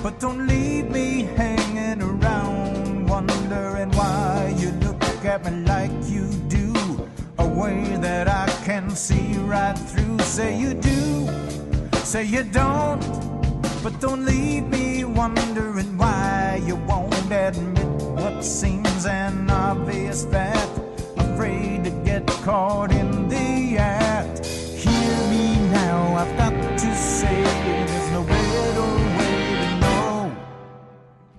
But don't leave me hanging around, wondering why you look at me like you do, a way that I can see right through. Say you do, say you don't, but don't leave me wondering why you won't admit what seems an obvious fact, afraid to get caught in the act. Hear me now, I've got to say, there's no better way to know.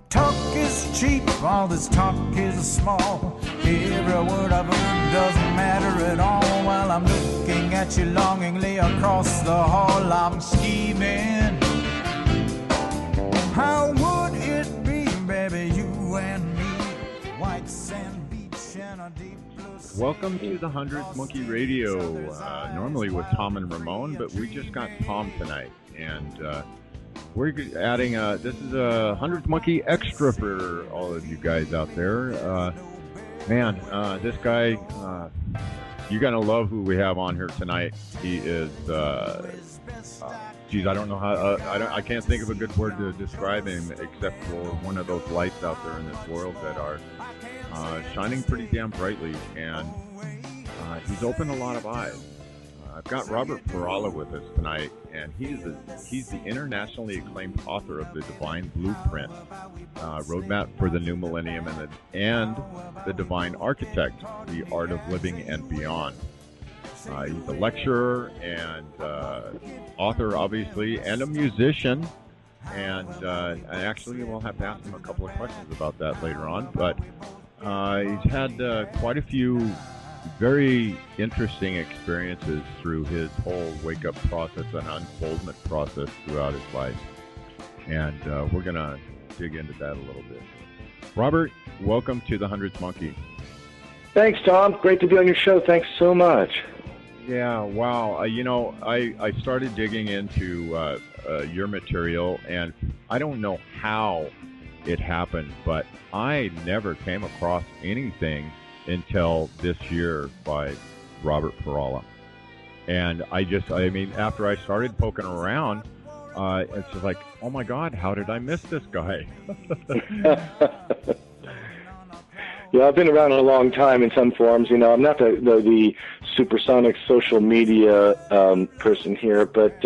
Talk is cheap, all this talk is small. Every word I've heard doesn't matter at all. While I'm looking at you longingly across the hall, I'm scheming. How would it be, baby, you and me, white sand beach and a deep blue sea. Welcome to the Hundredth Monkey Radio, normally with Tom and Ramon, but we just got Tom tonight, and we're adding, this is a Hundredth Monkey extra for all of you guys out there. This guy, you're going to love who we have on here tonight. He is, I don't know how, I can't think of a good word to describe him except for one of those lights out there in this world that are shining pretty damn brightly, and he's opened a lot of eyes. I've got Robert Perala with us tonight, and he's the internationally acclaimed author of The Divine Blueprint, Roadmap for the New Millennium, and The Divine Architect, The Art of Living and Beyond. He's a lecturer and author, obviously, and a musician. And actually, we'll have to ask him a couple of questions about that later on. But he's had quite a few very interesting experiences through his whole wake-up process and unfoldment process throughout his life. And we're going to dig into that a little bit. Robert, welcome to the Hundredth Monkey. Thanks, Tom. Great to be on your show. Thanks so much. Yeah, wow. I started digging into your material, and I don't know how it happened, but I never came across anything until this year by Robert Perala. And after I started poking around, it's just like, oh my God, how did I miss this guy? Yeah, I've been around a long time in some forms. You know, I'm not the supersonic social media person here, but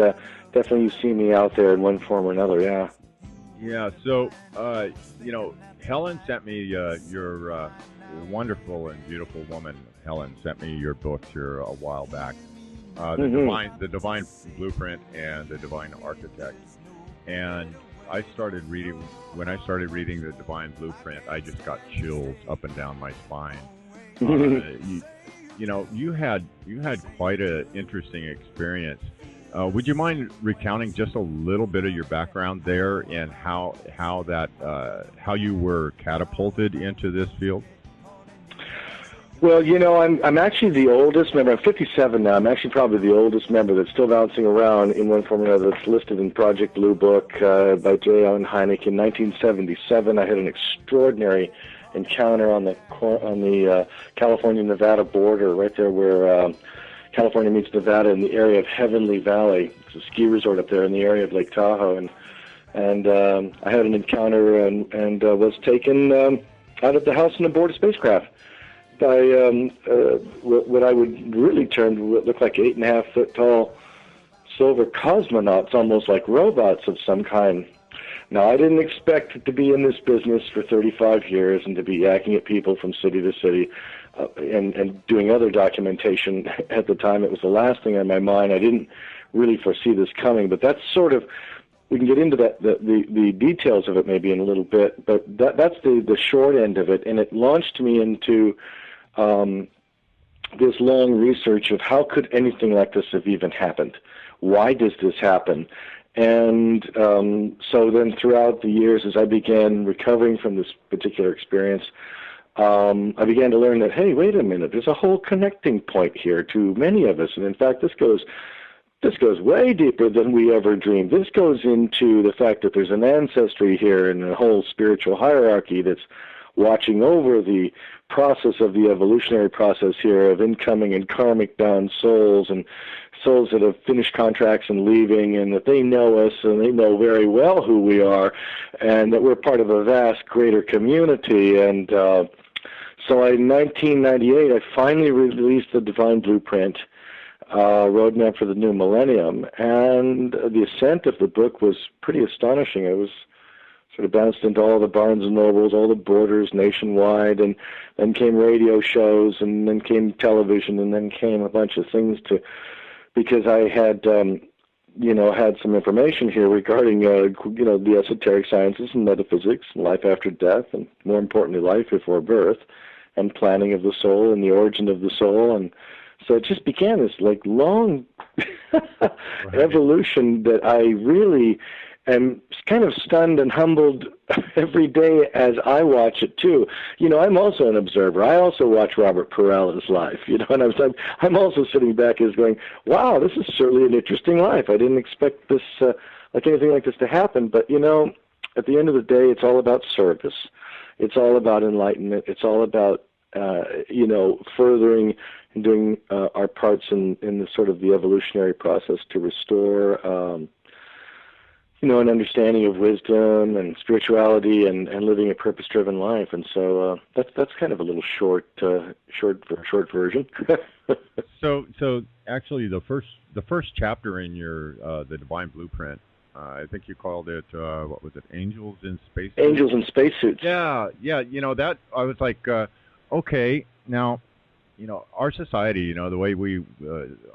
definitely you see me out there in one form or another, yeah. Yeah, so, Helen sent me your wonderful and beautiful woman, Helen, sent me your book here a while back, The Divine Blueprint and The Divine Architect. And when I started reading The Divine Blueprint, I just got chills up and down my spine. You had quite an interesting experience. Would you mind recounting just a little bit of your background there and how you were catapulted into this field? Well, I'm actually the oldest member. I'm 57 now. I'm actually probably the oldest member that's still bouncing around in one form or another. That's listed in Project Blue Book by J. Allen Hynek in 1977. I had an extraordinary encounter on the California-Nevada border, right there where California meets Nevada, in the area of Heavenly Valley. It's a ski resort up there in the area of Lake Tahoe, and I had an encounter and was taken out of the house and aboard a spacecraft by what I would really term what looked like 8.5-foot tall silver cosmonauts, almost like robots of some kind. Now, I didn't expect to be in this business for 35 years and to be yakking at people from city to city and doing other documentation. At the time, it was the last thing on my mind. I didn't really foresee this coming, but that's sort of, we can get into that, the details of it maybe in a little bit, but that's the short end of it, and it launched me into this long research of how could anything like this have even happened? Why does this happen? And so then throughout the years, as I began recovering from this particular experience, I began to learn that, hey, wait a minute, there's a whole connecting point here to many of us. And in fact, this goes way deeper than we ever dreamed. This goes into the fact that there's an ancestry here and a whole spiritual hierarchy that's watching over the process of the evolutionary process here of incoming and karmic bound souls and souls that have finished contracts and leaving, and that they know us and they know very well who we are, and that we're part of a vast greater community. And so in 1998, I finally released the Divine Blueprint, Roadmap for the New Millennium, and the ascent of the book was pretty astonishing. It was sort of bounced into all the Barnes and Nobles, all the Borders nationwide, and then came radio shows, and then came television, and then came a bunch of things because I had, had some information here regarding, the esoteric sciences and metaphysics, and life after death, and more importantly, life before birth, and planning of the soul and the origin of the soul, and so it just began this long evolution that I really am kind of stunned and humbled every day as I watch it too. I'm also an observer. I also watch Robert Perala's life, and I'm also sitting back as going, wow, this is certainly an interesting life. I didn't expect this, anything like this to happen. But, at the end of the day, it's all about service. It's all about enlightenment. It's all about, furthering and doing our parts in the sort of the evolutionary process to restore, an understanding of wisdom and spirituality and living a purpose-driven life. And so that's kind of a little short version. So actually, the first chapter in your the Divine Blueprint, I think you called it what was it? Angels in Spacesuits. Angels in Spacesuits. Yeah. That I was like, okay, now, our society, the way we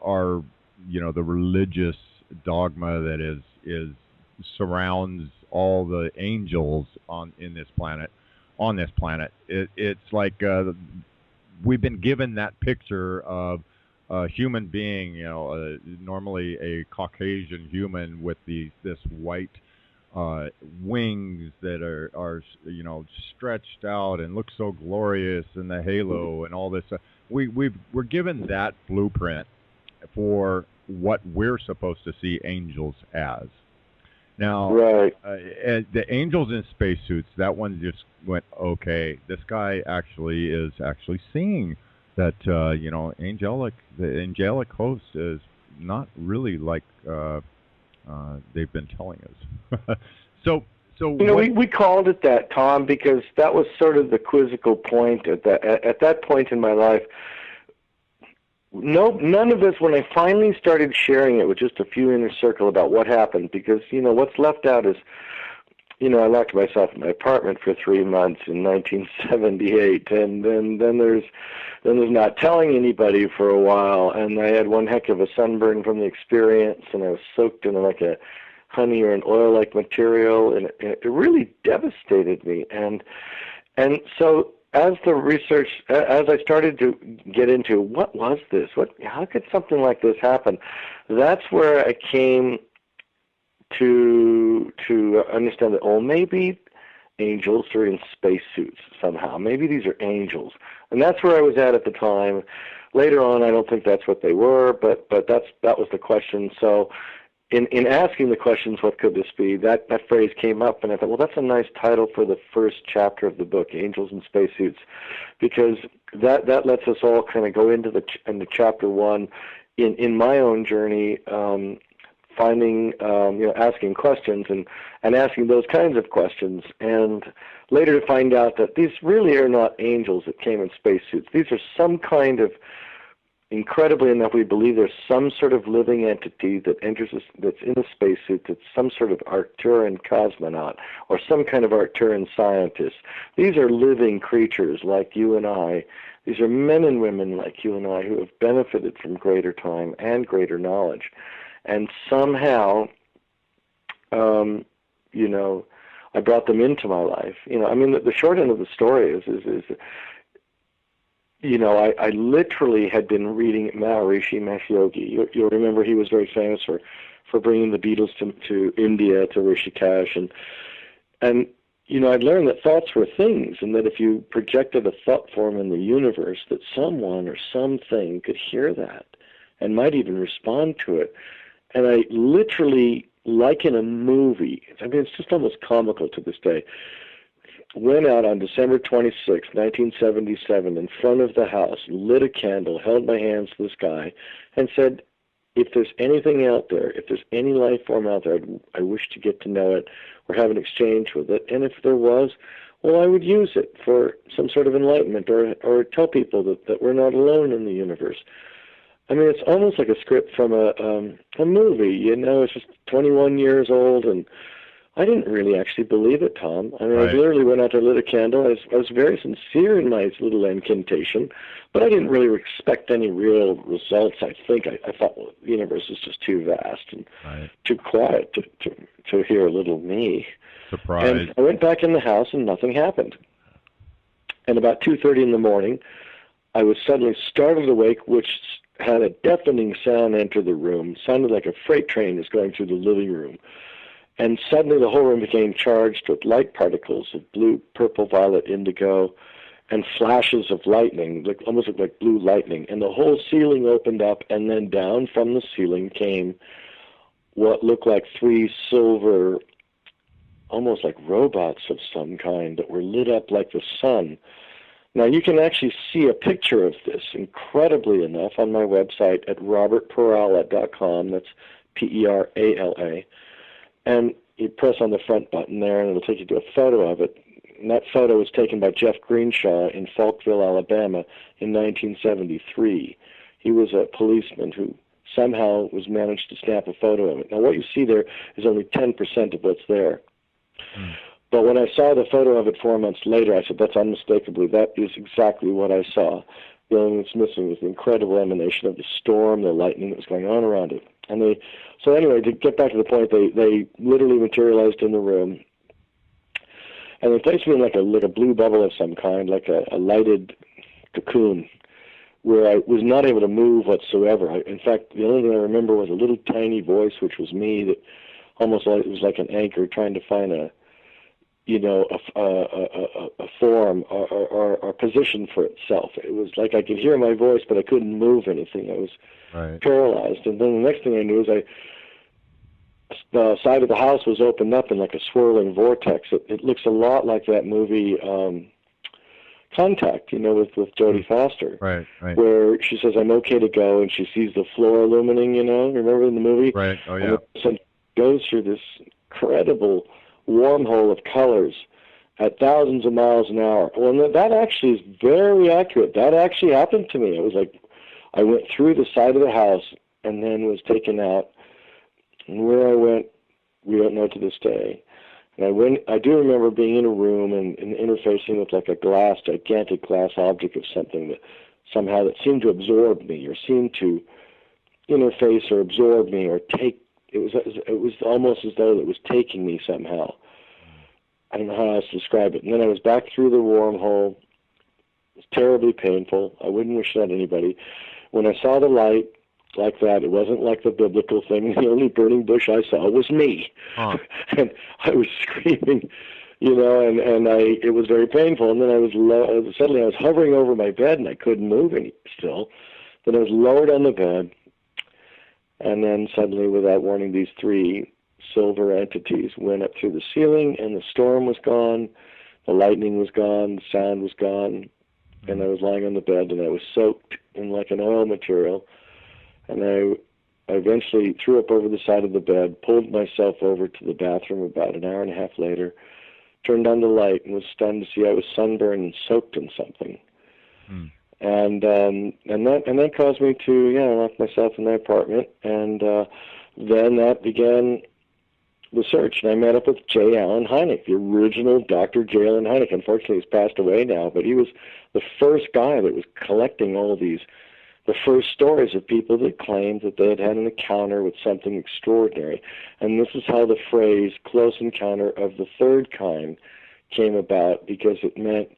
are, the religious dogma that is surrounds all the angels on this planet. It's like we've been given that picture of a human being, normally a Caucasian human with this white wings that are stretched out and look so glorious, and the halo and all this. We're given that blueprint for what we're supposed to see angels as. Now, right. The angels in spacesuits, that one just went, okay, this guy is actually seeing that, the angelic host is not really like they've been telling us. So we called it that, Tom, because that was sort of the quizzical point at that point in my life. None of us, when I finally started sharing it with just a few inner circle about what happened, because, what's left out is, I locked myself in my apartment for 3 months in 1978, and then there's not telling anybody for a while, and I had one heck of a sunburn from the experience, and I was soaked in like a honey or an oil-like material, and it really devastated me, and so as I started to get into what was this, how could something like this happen, that's where I came to understand that, maybe angels are in spacesuits somehow. Maybe these are angels, and that's where I was at the time. Later on, I don't think that's what they were, but that was the question. So, in asking the questions, what could this be? That phrase came up, and I thought, well, that's a nice title for the first chapter of the book, Angels in Spacesuits, because that lets us all kind of go into chapter one in my own journey, finding, asking questions and asking those kinds of questions, and later to find out that these really are not angels that came in spacesuits. These are some kind of, incredibly enough, we believe there's some sort of living entity that enters us, that's in a spacesuit, that's some sort of Arcturian cosmonaut or some kind of Arcturian scientist. These are living creatures like you and I. These are men and women like you and I who have benefited from greater time and greater knowledge. And somehow, I brought them into my life. The short end of the story is I literally had been reading Maharishi Mahesh Yogi. You'll remember he was very famous for bringing the Beatles to India, to Rishikesh, and I'd learned that thoughts were things, and that if you projected a thought form in the universe, that someone or something could hear that and might even respond to it. And I literally, like in a movie, it's just almost comical to this day, went out on December 26, 1977, in front of the house, lit a candle, held my hands to the sky, and said, if there's anything out there, if there's any life form out there, I wish to get to know it or have an exchange with it. And if there was, well, I would use it for some sort of enlightenment or tell people that we're not alone in the universe. I mean, it's almost like a script from a movie, you know. It's just 21 years old, and I didn't really actually believe it, Tom. I mean, Right. I literally went out to lit a candle. I was very sincere in my little incantation, but I didn't really expect any real results. I think I thought, well, the universe is just too vast and Right. too quiet to hear a little me. Surprise. And I went back in the house, and nothing happened. And about 2:30 in the morning, I was suddenly startled awake, which had a deafening sound enter the room. Sounded like a freight train was going through the living room. And suddenly the whole room became charged with light particles of blue, purple, violet, indigo, and flashes of lightning, almost looked like blue lightning. And the whole ceiling opened up, and then down from the ceiling came what looked like three silver, almost like robots of some kind that were lit up like the sun. Now, you can actually see a picture of this, incredibly enough, on my website at robertperala.com. That's Perala. And you press on the front button there, and it'll take you to a photo of it. And that photo was taken by Jeff Greenshaw in Falkville, Alabama in 1973. He was a policeman who somehow was managed to snap a photo of it. Now, what you see there is only 10% of what's there. But when I saw the photo of it 4 months later, I said, that's unmistakably, that is exactly what I saw. The only thing that's missing was the incredible emanation of the storm, the lightning that was going on around it. And so anyway, to get back to the point, they literally materialized in the room. And they placed me in like a blue bubble of some kind, like a lighted cocoon, where I was not able to move whatsoever. In fact, the only thing I remember was a little tiny voice, which was me, that almost like, it was like an anchor trying to find a form or position for itself. It was like I could hear my voice, but I couldn't move anything. I was paralyzed. And then the next thing I knew is the side of the house was opened up in like a swirling vortex. It looks a lot like that movie Contact, with Jodie Foster. Right. Where she says, I'm okay to go, and she sees the floor illuminating, remember in the movie? Right, oh yeah. And it goes through this incredible wormhole of colors at thousands of miles an hour. Well, that actually is very accurate. That actually happened to me. It was like I went through the side of the house and then was taken out. And where I went, we don't know to this day. And I do remember being in a room and interfacing with like a gigantic glass object of something that somehow that seemed to absorb me or seemed to interface or absorb me or take. It was almost as though it was taking me somehow. I don't know how else to describe it. And then I was back through the wormhole. It was terribly painful. I wouldn't wish that on anybody. When I saw the light like that, it wasn't like the biblical thing. The only burning bush I saw was me. Huh. And I was screaming, and it was very painful. And then suddenly I was hovering over my bed, and I couldn't move still. Then I was lowered on the bed. And then suddenly, without warning, these three silver entities went up through the ceiling, and the storm was gone, the lightning was gone, the sound was gone, and I was lying on the bed, and I was soaked in like an oil material. And I eventually threw up over the side of the bed, pulled myself over to the bathroom about an hour and a half later, turned on the light, and was stunned to see I was sunburned and soaked in something. And that caused me to lock myself in my apartment, and then that began the search. And I met up with J. Allen Hynek, the original Dr. J. Allen Hynek. Unfortunately, he's passed away now, but he was the first guy that was collecting all of these, the first stories of people that claimed that they had had an encounter with something extraordinary. And this is how the phrase "close encounter of the third kind" came about, because it meant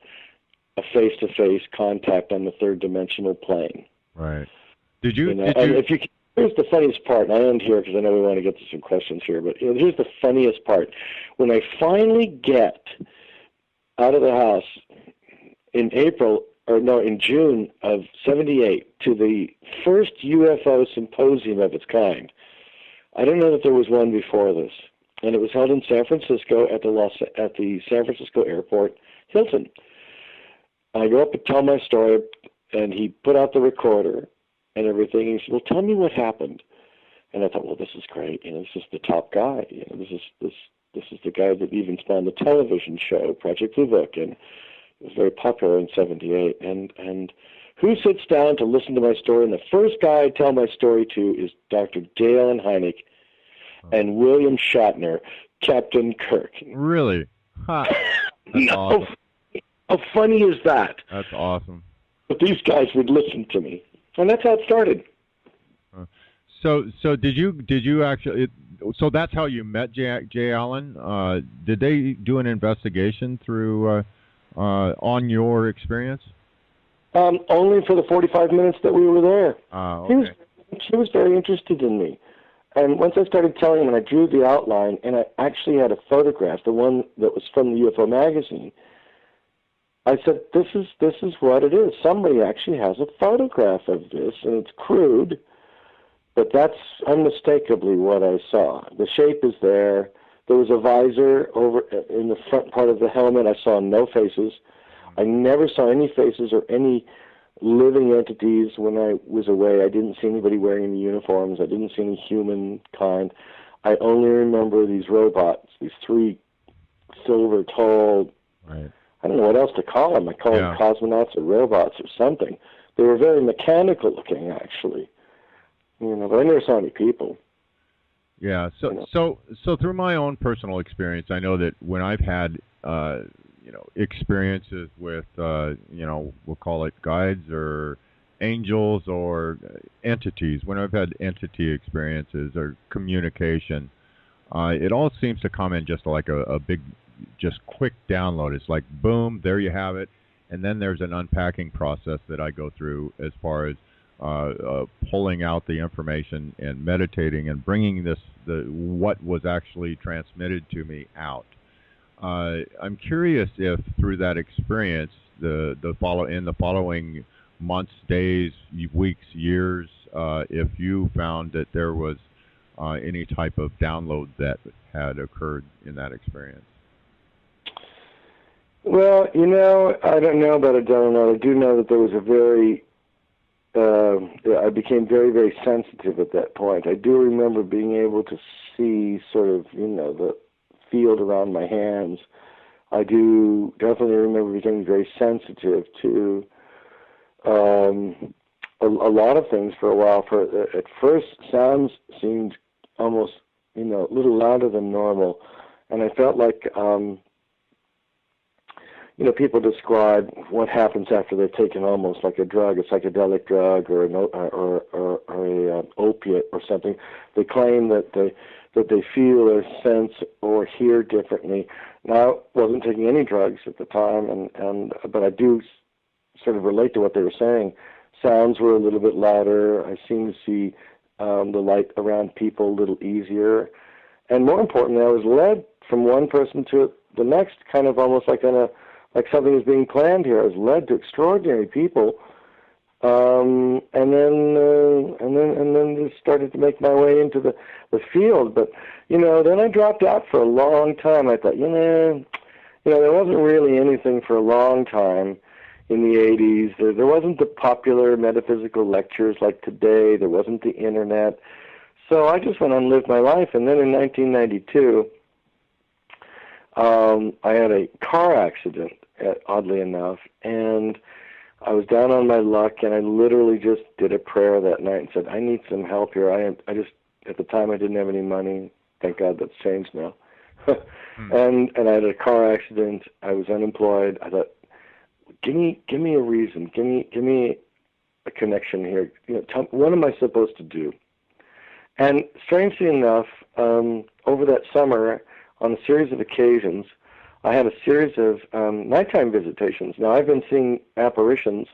a face-to-face contact on the third-dimensional plane. Right. Did you? Here's the funniest part, and I end here because I know we want to get to some questions here, but here's the funniest part. When I finally get out of the house in June of 1978 to the first UFO symposium of its kind, I don't know that there was one before this, and it was held in San Francisco at the San Francisco Airport Hilton. I go up and tell my story, and he put out the recorder and everything. And he said, well, tell me what happened. And I thought, well, this is great. This is the top guy. This is the guy that even spawned the television show Project Blue Book, and it was very popular in '78. And who sits down to listen to my story? And the first guy I tell my story to is Dr. Dale Hynek and William Shatner, Captain Kirk. Really? Huh. That's awesome. How funny is that? That's awesome. But these guys would listen to me, and that's how it started. So did you actually? So that's how you met Jay Allen. Did they do an investigation through on your experience? Only for the 45 minutes that we were there. Okay. He was very interested in me. And once I started telling him, and I drew the outline, and I actually had a photograph, the one that was from the UFO magazine, I said, this is what it is. Somebody actually has a photograph of this, and it's crude, but that's unmistakably what I saw. The shape is there. There was a visor over in the front part of the helmet. I saw no faces. I never saw any faces or any living entities when I was away. I didn't see anybody wearing any uniforms. I didn't see any humankind. I only remember these robots, these three silver tall, right. I don't know what else to call them. I call them cosmonauts or robots or something. They were very mechanical looking, actually. But I never saw any people. Yeah. So through my own personal experience, I know that when I've had experiences with we'll call it guides or angels or entities. When I've had entity experiences or communication, it all seems to come in just like a big, just quick download. It's like boom, there you have it, and then there's an unpacking process that I go through as far as pulling out the information and meditating and bringing what was actually transmitted to me out. I'm curious if through that experience, in the following months, days, weeks, years, if you found that there was any type of download that had occurred in that experience. Well, I don't know about a download. I do know that there was I became very, very sensitive at that point. I do remember being able to see sort of, the field around my hands. I do definitely remember becoming very sensitive to a lot of things for a while. At first, sounds seemed almost, a little louder than normal, and I felt like, people describe what happens after they're taken almost like a drug, a psychedelic drug, or an opiate or something. They claim that they feel or sense or hear differently. Now, I wasn't taking any drugs at the time, but I do sort of relate to what they were saying. Sounds were a little bit louder. I seemed to see the light around people a little easier. And more importantly, I was led from one person to the next, kind of almost like something was being planned here. I was led to extraordinary people, and then just started to make my way into the field. But then I dropped out for a long time. I thought, there wasn't really anything for a long time in the '80s. There wasn't the popular metaphysical lectures like today. There wasn't the internet. So I just went on and lived my life. And then in 1992, I had a car accident, oddly enough, and I was down on my luck, and I literally just did a prayer that night and said, I need some help here. I just, at the time, I didn't have any money. Thank God that's changed now. And I had a car accident. I was unemployed. I thought, give me a reason. Give me a connection here. What am I supposed to do? And strangely enough, over that summer, on a series of occasions, I had a series of nighttime visitations. Now, I've been seeing apparitions.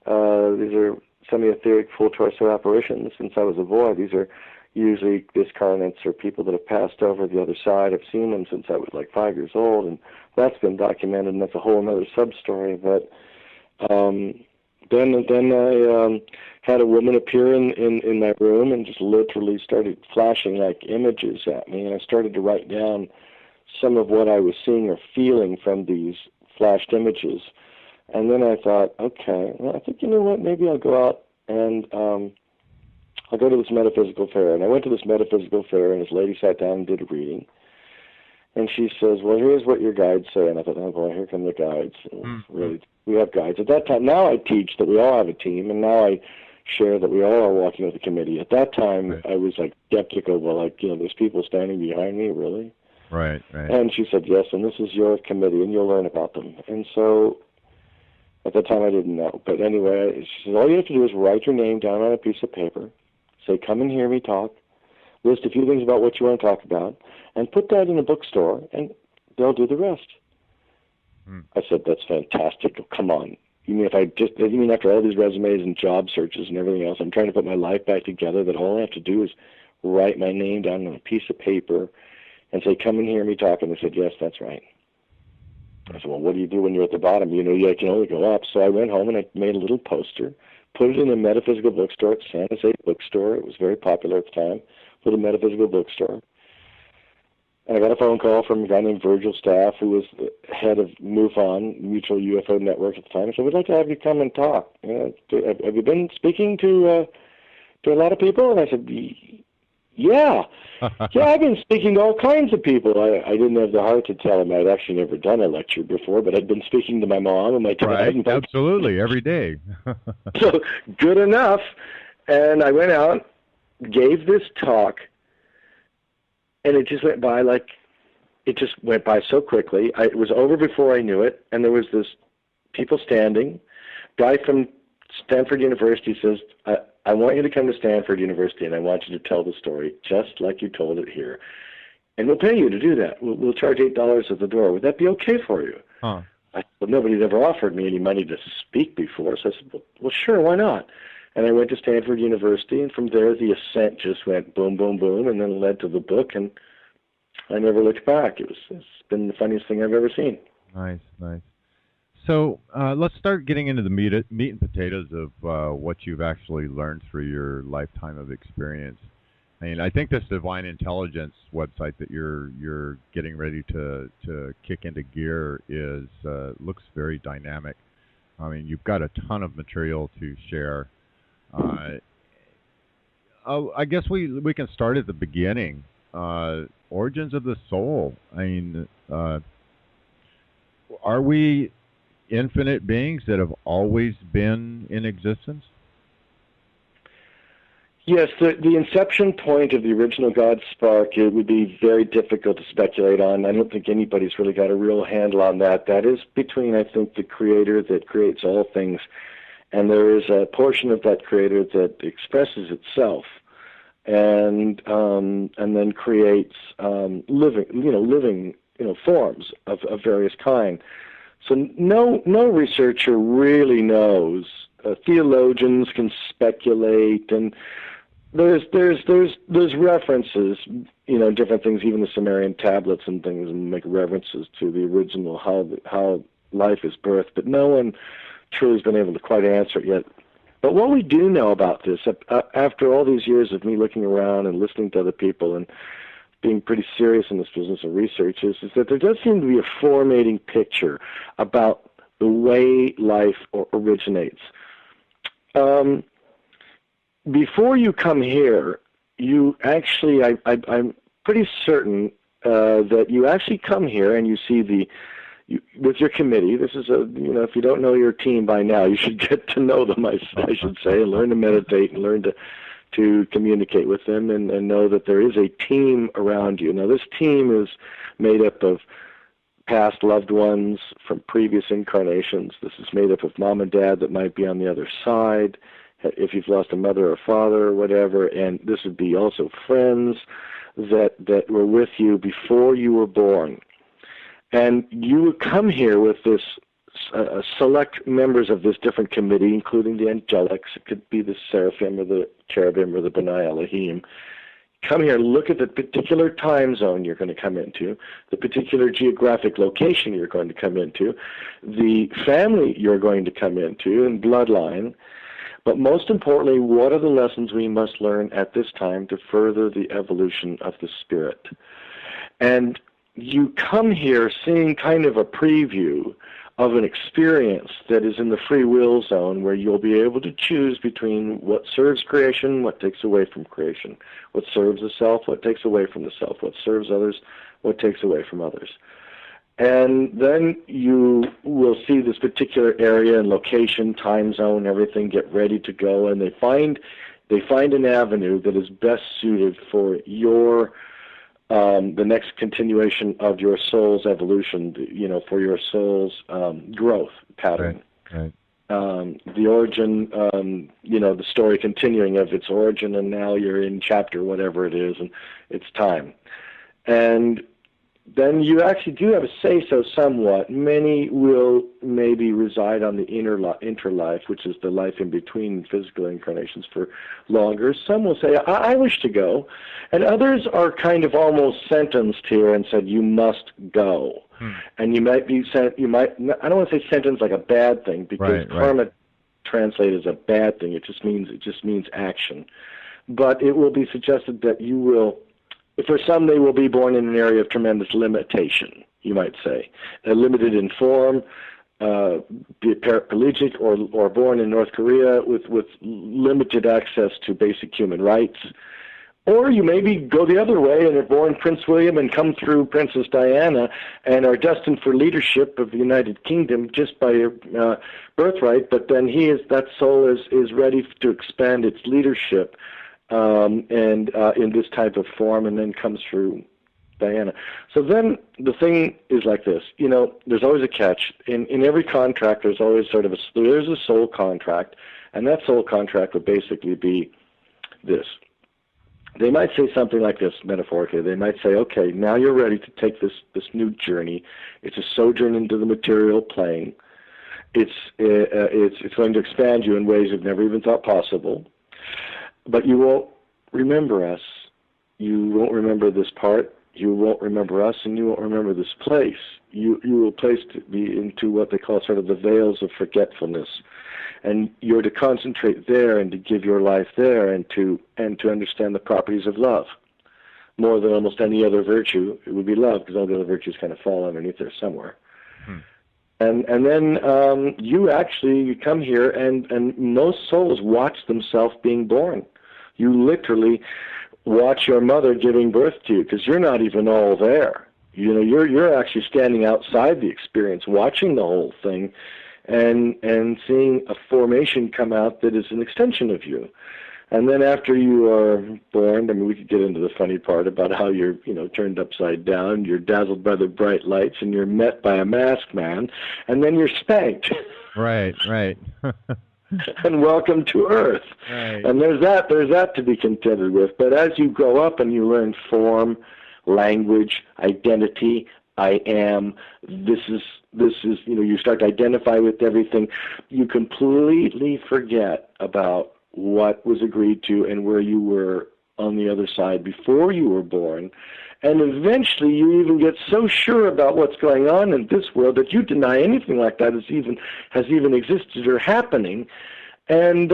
These are semi-etheric full torso apparitions since I was a boy. These are usually discarnates or people that have passed over the other side. I've seen them since I was like 5 years old, and that's been documented, and that's a whole other sub-story. But then I had a woman appear in my room and just literally started flashing like images at me, and I started to write down some of what I was seeing or feeling from these flashed images. And then I thought, okay, well, I think, maybe I'll go out and I'll I'll go to this metaphysical fair. And I went to this metaphysical fair, and this lady sat down and did a reading. And she says, well, here's what your guides say. And I thought, oh, boy, here come the guides. Really, we have guides. At that time, now I teach that we all have a team, and now I share that we all are walking with a committee. At that time, right. I was like skeptical, well, like, there's people standing behind me, really? Right, right. And she said, yes, and this is your committee, and you'll learn about them. And so at that time, I didn't know. But anyway, she said, all you have to do is write your name down on a piece of paper, say, come and hear me talk, list a few things about what you want to talk about, and put that in a bookstore, and they'll do the rest. I said, that's fantastic. Oh, come on. You mean after all these resumes and job searches and everything else, I'm trying to put my life back together, that all I have to do is write my name down on a piece of paper and say, come and hear me talk. And they said, yes, that's right. I said, well, what do you do when you're at the bottom? You can only go up. So I went home and I made a little poster, put it in a metaphysical bookstore at San Jose bookstore. It was very popular at the time, little metaphysical bookstore. And I got a phone call from a guy named Virgil Staff, who was the head of MUFON, Mutual UFO Network at the time. I said, we'd like to have you come and talk. Have you been speaking to a lot of people? And I said, yeah. Yeah, I've been speaking to all kinds of people. I didn't have the heart to tell him I'd actually never done a lecture before, but I'd been speaking to my mom and my dad. Right, absolutely, every day. So, good enough. And I went out, gave this talk, and it just went by so quickly. It was over before I knew it, and there was this people standing. Guy from Stanford University says, I want you to come to Stanford University, and I want you to tell the story just like you told it here. And we'll pay you to do that. We'll charge $8 at the door. Would that be okay for you? Huh. Well, nobody's ever offered me any money to speak before, so I said, well, sure, why not? And I went to Stanford University, and from there the ascent just went boom, boom, boom, and then led to the book, and I never looked back. It's been the funniest thing I've ever seen. Nice, nice. So let's start getting into the meat and potatoes of what you've actually learned through your lifetime of experience. I mean, I think this Divine Intelligence website that you're getting ready to kick into gear looks very dynamic. I mean, you've got a ton of material to share. I guess we can start at the beginning. Origins of the soul. I mean, are we infinite beings that have always been in existence? Yes, the inception point of the original God spark, it would be very difficult to speculate on. I don't think anybody's really got a real handle on that. That is between, I think, the Creator that creates all things, and there is a portion of that Creator that expresses itself and then creates living forms of various kind. So no researcher really knows. Theologians can speculate, and there's references, different things. Even the Sumerian tablets and things make references to the original how life is birthed, but no one truly has been able to quite answer it yet. But what we do know about this, after all these years of me looking around and listening to other people and being pretty serious in this business of research, is that there does seem to be a formating picture about the way life originates. Before you come here, you actually, I'm pretty certain that you actually come here and you see with your committee. This is if you don't know your team by now, you should get to know them, I should say, and learn to meditate and learn to communicate with them and know that there is a team around you. Now, this team is made up of past loved ones from previous incarnations. This is made up of mom and dad that might be on the other side, if you've lost a mother or father or whatever, and this would be also friends that were with you before you were born. And you would come here with this select members of this different committee, including the angelics. It could be the seraphim or the cherubim or the B'nai Elohim. Come here, look at the particular time zone you're going to come into, the particular geographic location you're going to come into, the family you're going to come into, and bloodline. But most importantly, what are the lessons we must learn at this time to further the evolution of the spirit? And you come here seeing kind of a preview of an experience that is in the free will zone, where you'll be able to choose between what serves creation, what takes away from creation, what serves the self, what takes away from the self, what serves others, what takes away from others. And then you will see this particular area and location, time zone, everything get ready to go, and they find an avenue that is best suited for your the next continuation of your soul's evolution, for your soul's growth pattern. Right. The origin, the story continuing of its origin, and now you're in chapter whatever it is, and it's time. And then you actually do have a say-so somewhat. Many will maybe reside on the interlife, which is the life in between physical incarnations, for longer. Some will say, I wish to go. And others are kind of almost sentenced here and said, you must go. And you might be sent, I don't want to say sentence like a bad thing, because karma translated as a bad thing. It just means action. But it will be suggested that you will, for some, they will be born in an area of tremendous limitation, you might say. Limited in form, be it paraplegic, or born in North Korea with limited access to basic human rights. Or you maybe go the other way and are born Prince William and come through Princess Diana and are destined for leadership of the United Kingdom just by your birthright, but then that soul is ready to expand its leadership in this type of form, and then comes through Diana. So then the thing is like this, there's always a catch. In every contract, there's always there's a soul contract, and that soul contract would basically be this. They might say something like this, metaphorically. They might say, okay, now you're ready to take this new journey. It's a sojourn into the material plane. It's going to expand you in ways you've never even thought possible. But you won't remember us. You won't remember this part. You won't remember us, and you won't remember this place. You will be into what they call sort of the veils of forgetfulness, and you're to concentrate there and to give your life there, and to understand the properties of love more than almost any other virtue. It would be love, because all the other virtues kind of fall underneath there somewhere. And then you come here, and most souls watch themselves being born. You literally watch your mother giving birth to you, because you're not even all there. You're actually standing outside the experience, watching the whole thing, and seeing a formation come out that is an extension of you. And then after you are born, we could get into the funny part about how you're, turned upside down, you're dazzled by the bright lights, and you're met by a masked man, and then you're spanked. Right. And welcome to Earth. Right. And there's that to be contended with. But as you grow up and you learn form, language, identity, I am, this is, you start to identify with everything, you completely forget about what was agreed to and where you were on the other side before you were born. And eventually you even get so sure about what's going on in this world that you deny anything like that has even existed or happening, and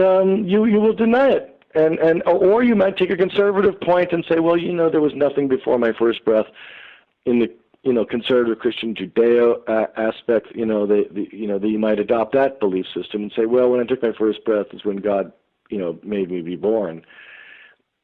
you will deny it. Or you might take a conservative point and say, well, there was nothing before my first breath in the conservative Christian Judeo aspect. You might adopt that belief system and say, well, when I took my first breath is when God made me be born.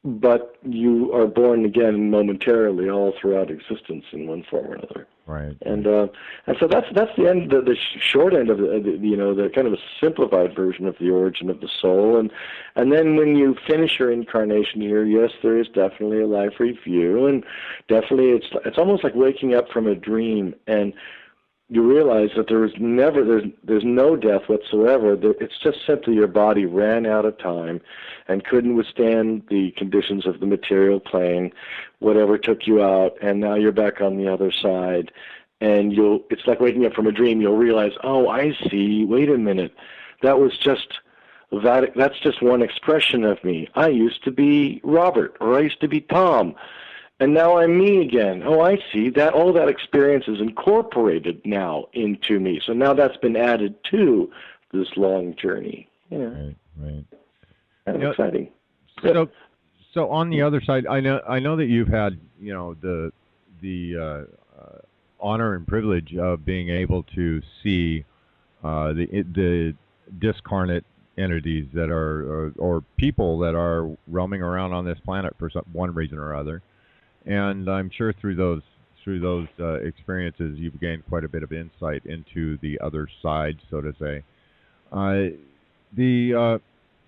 But you are born again momentarily all throughout existence in one form or another. Right. And so that's the end, the short end of the kind of a simplified version of the origin of the soul. And then when you finish your incarnation here, yes, there is definitely a life review, and definitely it's almost like waking up from a dream, and you realize that there's no death whatsoever. It's just simply your body ran out of time and couldn't withstand the conditions of the material plane, whatever took you out, and now you're back on the other side. And it's like waking up from a dream. You'll realize, oh, I see, wait a minute, that's just one expression of me. I used to be Robert, or I used to be Tom, and now I'm me again. Oh, I see. All that experience is incorporated now into me. So now that's been added to this long journey. Yeah. Right. Kind of exciting. So on the other side, I know that you've had, the honor and privilege of being able to see the discarnate entities that are or people that are roaming around on this planet for one reason or other, and I'm sure through those experiences you've gained quite a bit of insight into the other side, so to say.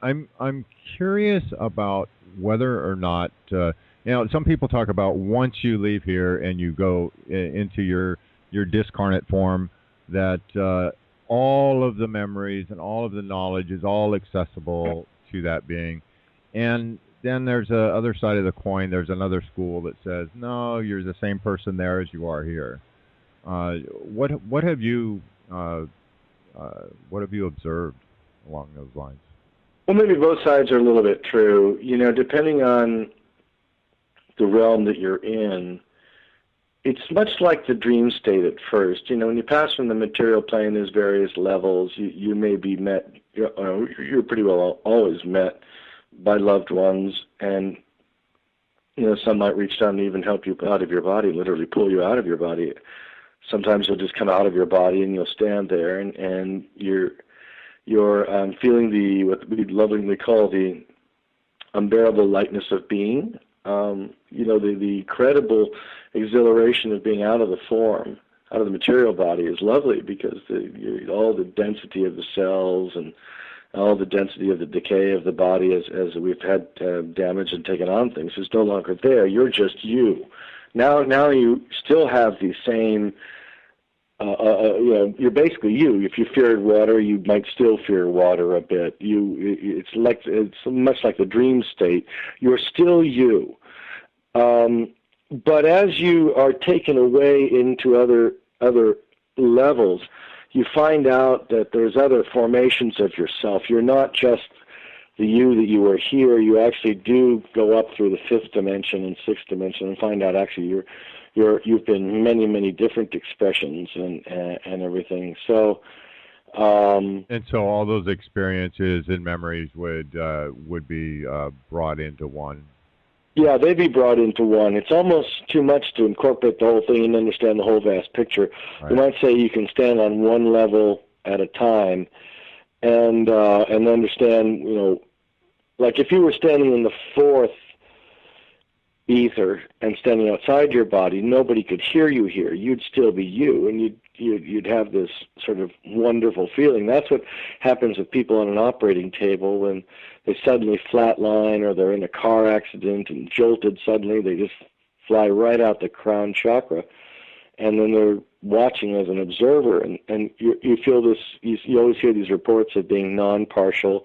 I'm curious about whether or not some people talk about once you leave here and you go into your discarnate form, that all of the memories and all of the knowledge is all accessible to that being. And then there's a other side of the coin. There's another school that says, no, you're the same person there as you are here. What have you observed along those lines? Well, maybe both sides are a little bit true. Depending on the realm that you're in, it's much like the dream state at first. When you pass from the material plane, there's various levels. You may be met, you're pretty well always met by loved ones, and some might reach down and even help you out of your body, literally pull you out of your body. Sometimes you'll just come out of your body and you'll stand there, and you're feeling what we lovingly call the unbearable lightness of being. The incredible exhilaration of being out of the form, out of the material body is lovely, because all the density of the cells and all the density of the decay of the body as we've had damage and taken on things is no longer there. You're just you. Now you still have the same, you're basically you. If you feared water, you might still fear water a bit. It's much like the dream state. You're still you. But as you are taken away into other levels, you find out that there's other formations of yourself. You're not just the you that you were here. You actually do go up through the fifth dimension and sixth dimension and find out actually you've been many, many different expressions and everything. So and so all those experiences and memories would be brought into one. Yeah, they'd be brought into one. It's almost too much to incorporate the whole thing and understand the whole vast picture. Right. You might say you can stand on one level at a time and understand, like if you were standing in the fourth ether and standing outside your body, nobody could hear you here. You'd still be you, and you'd have this sort of wonderful feeling. That's what happens with people on an operating table when they suddenly flatline, or they're in a car accident and jolted suddenly. They just fly right out the crown chakra, and then they're watching as an observer, and you feel this. You always hear these reports of being non-partial,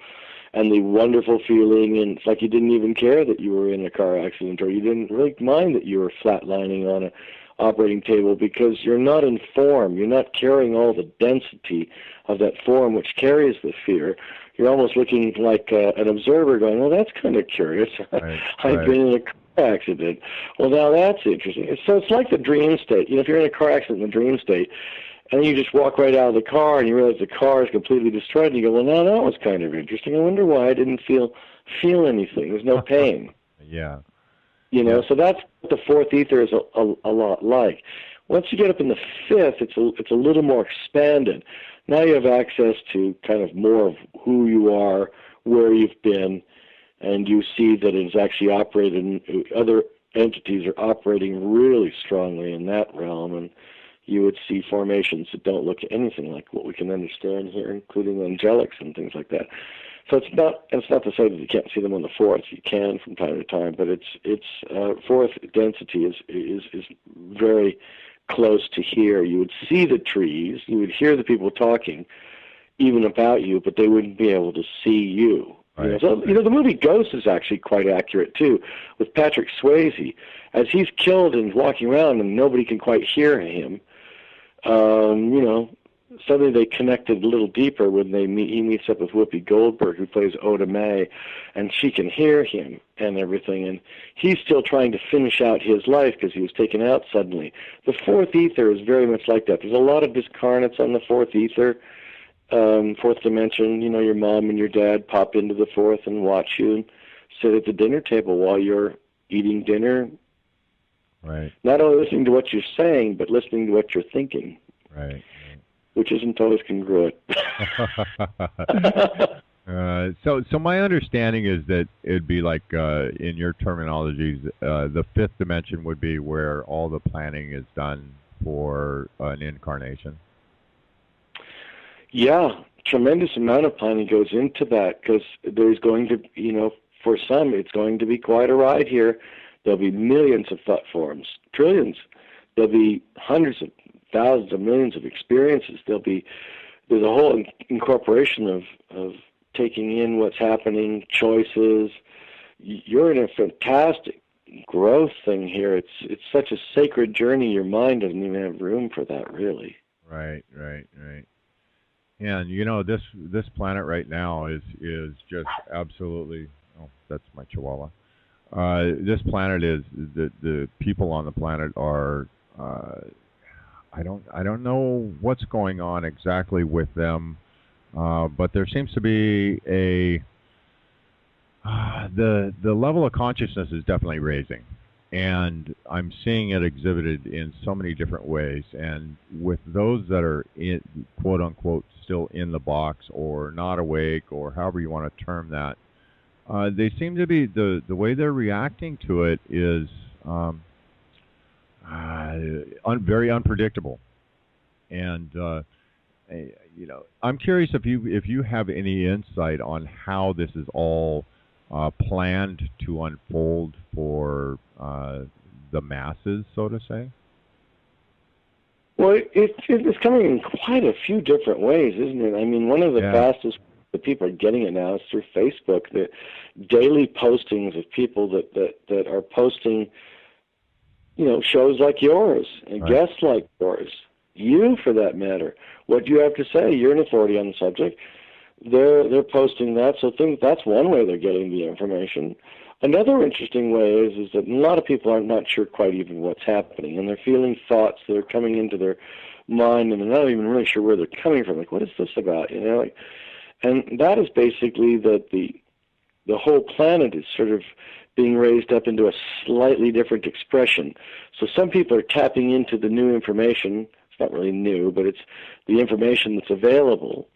and the wonderful feeling, and it's like you didn't even care that you were in a car accident, or you didn't really mind that you were flatlining on an operating table, because you're not in form. You're not carrying all the density of that form which carries the fear. You're almost looking like an observer going, well, that's kind of curious. Right, I've been in a car accident. Well, now that's interesting. So it's like the dream state. If you're in a car accident in the dream state, and you just walk right out of the car and you realize the car is completely destroyed, and you go, well, now that was kind of interesting. I wonder why I didn't feel anything. There's no pain. Yeah. So that's what the fourth ether is a lot like. Once you get up in the fifth, it's a little more expanded. Now you have access to kind of more of who you are, where you've been, and you see that it's actually operated, other entities are operating really strongly in that realm, and you would see formations that don't look anything like what we can understand here, including angelics and things like that. So it's not to say that you can't see them on the fourth. You can from time to time, but it's fourth density is very close to here. You would see the trees, you would hear the people talking, even about you, but they wouldn't be able to see you. Right. So the movie Ghost is actually quite accurate too, with Patrick Swayze, as he's killed and walking around and nobody can quite hear him. Suddenly they connected a little deeper when he meets up with Whoopi Goldberg, who plays Oda Mae, and she can hear him and everything, and he's still trying to finish out his life because he was taken out suddenly. The fourth ether is very much like that. There's a lot of discarnates on the fourth ether, fourth dimension. Your mom and your dad pop into the fourth and watch you and sit at the dinner table while you're eating dinner, Right. Not only listening to what you're saying, but listening to what you're thinking. Right. Which isn't always congruent. So my understanding is that it'd be like, in your terminologies, the fifth dimension would be where all the planning is done for an incarnation. Yeah, tremendous amount of planning goes into that, because there's going to, for some, it's going to be quite a ride here. There'll be millions of thought forms, trillions. There'll be hundreds of thousands of millions of experiences. There's a whole incorporation of taking in what's happening, choices. You're in a fantastic growth thing here. It's such a sacred journey. Your mind doesn't even have room for that, really. Right. And this planet right now is just absolutely. Oh, that's my Chihuahua. This planet is the people on the planet are. I don't know what's going on exactly with them, but there seems to be the level of consciousness is definitely raising, and I'm seeing it exhibited in so many different ways. And with those that are in, quote unquote, still in the box or not awake or however you want to term that, they seem to be the way they're reacting to it is very unpredictable. And I'm curious if you have any insight on how this is all planned to unfold for the masses, so to say. Well, it's coming in quite a few different ways, isn't it? I mean, one of the fastest that people are getting it now is through Facebook. The daily postings of people that are posting, shows like yours and guests like yours. You, for that matter. What you have to say, you're an authority on the subject. They're posting that, so that's one way they're getting the information. Another interesting way is that a lot of people are not sure quite even what's happening, and they're feeling thoughts that are coming into their mind, and they're not even really sure where they're coming from. Like, what is this about? And that is basically that the whole planet is sort of being raised up into a slightly different expression. So some people are tapping into the new information. It's not really new, but it's the information that's available,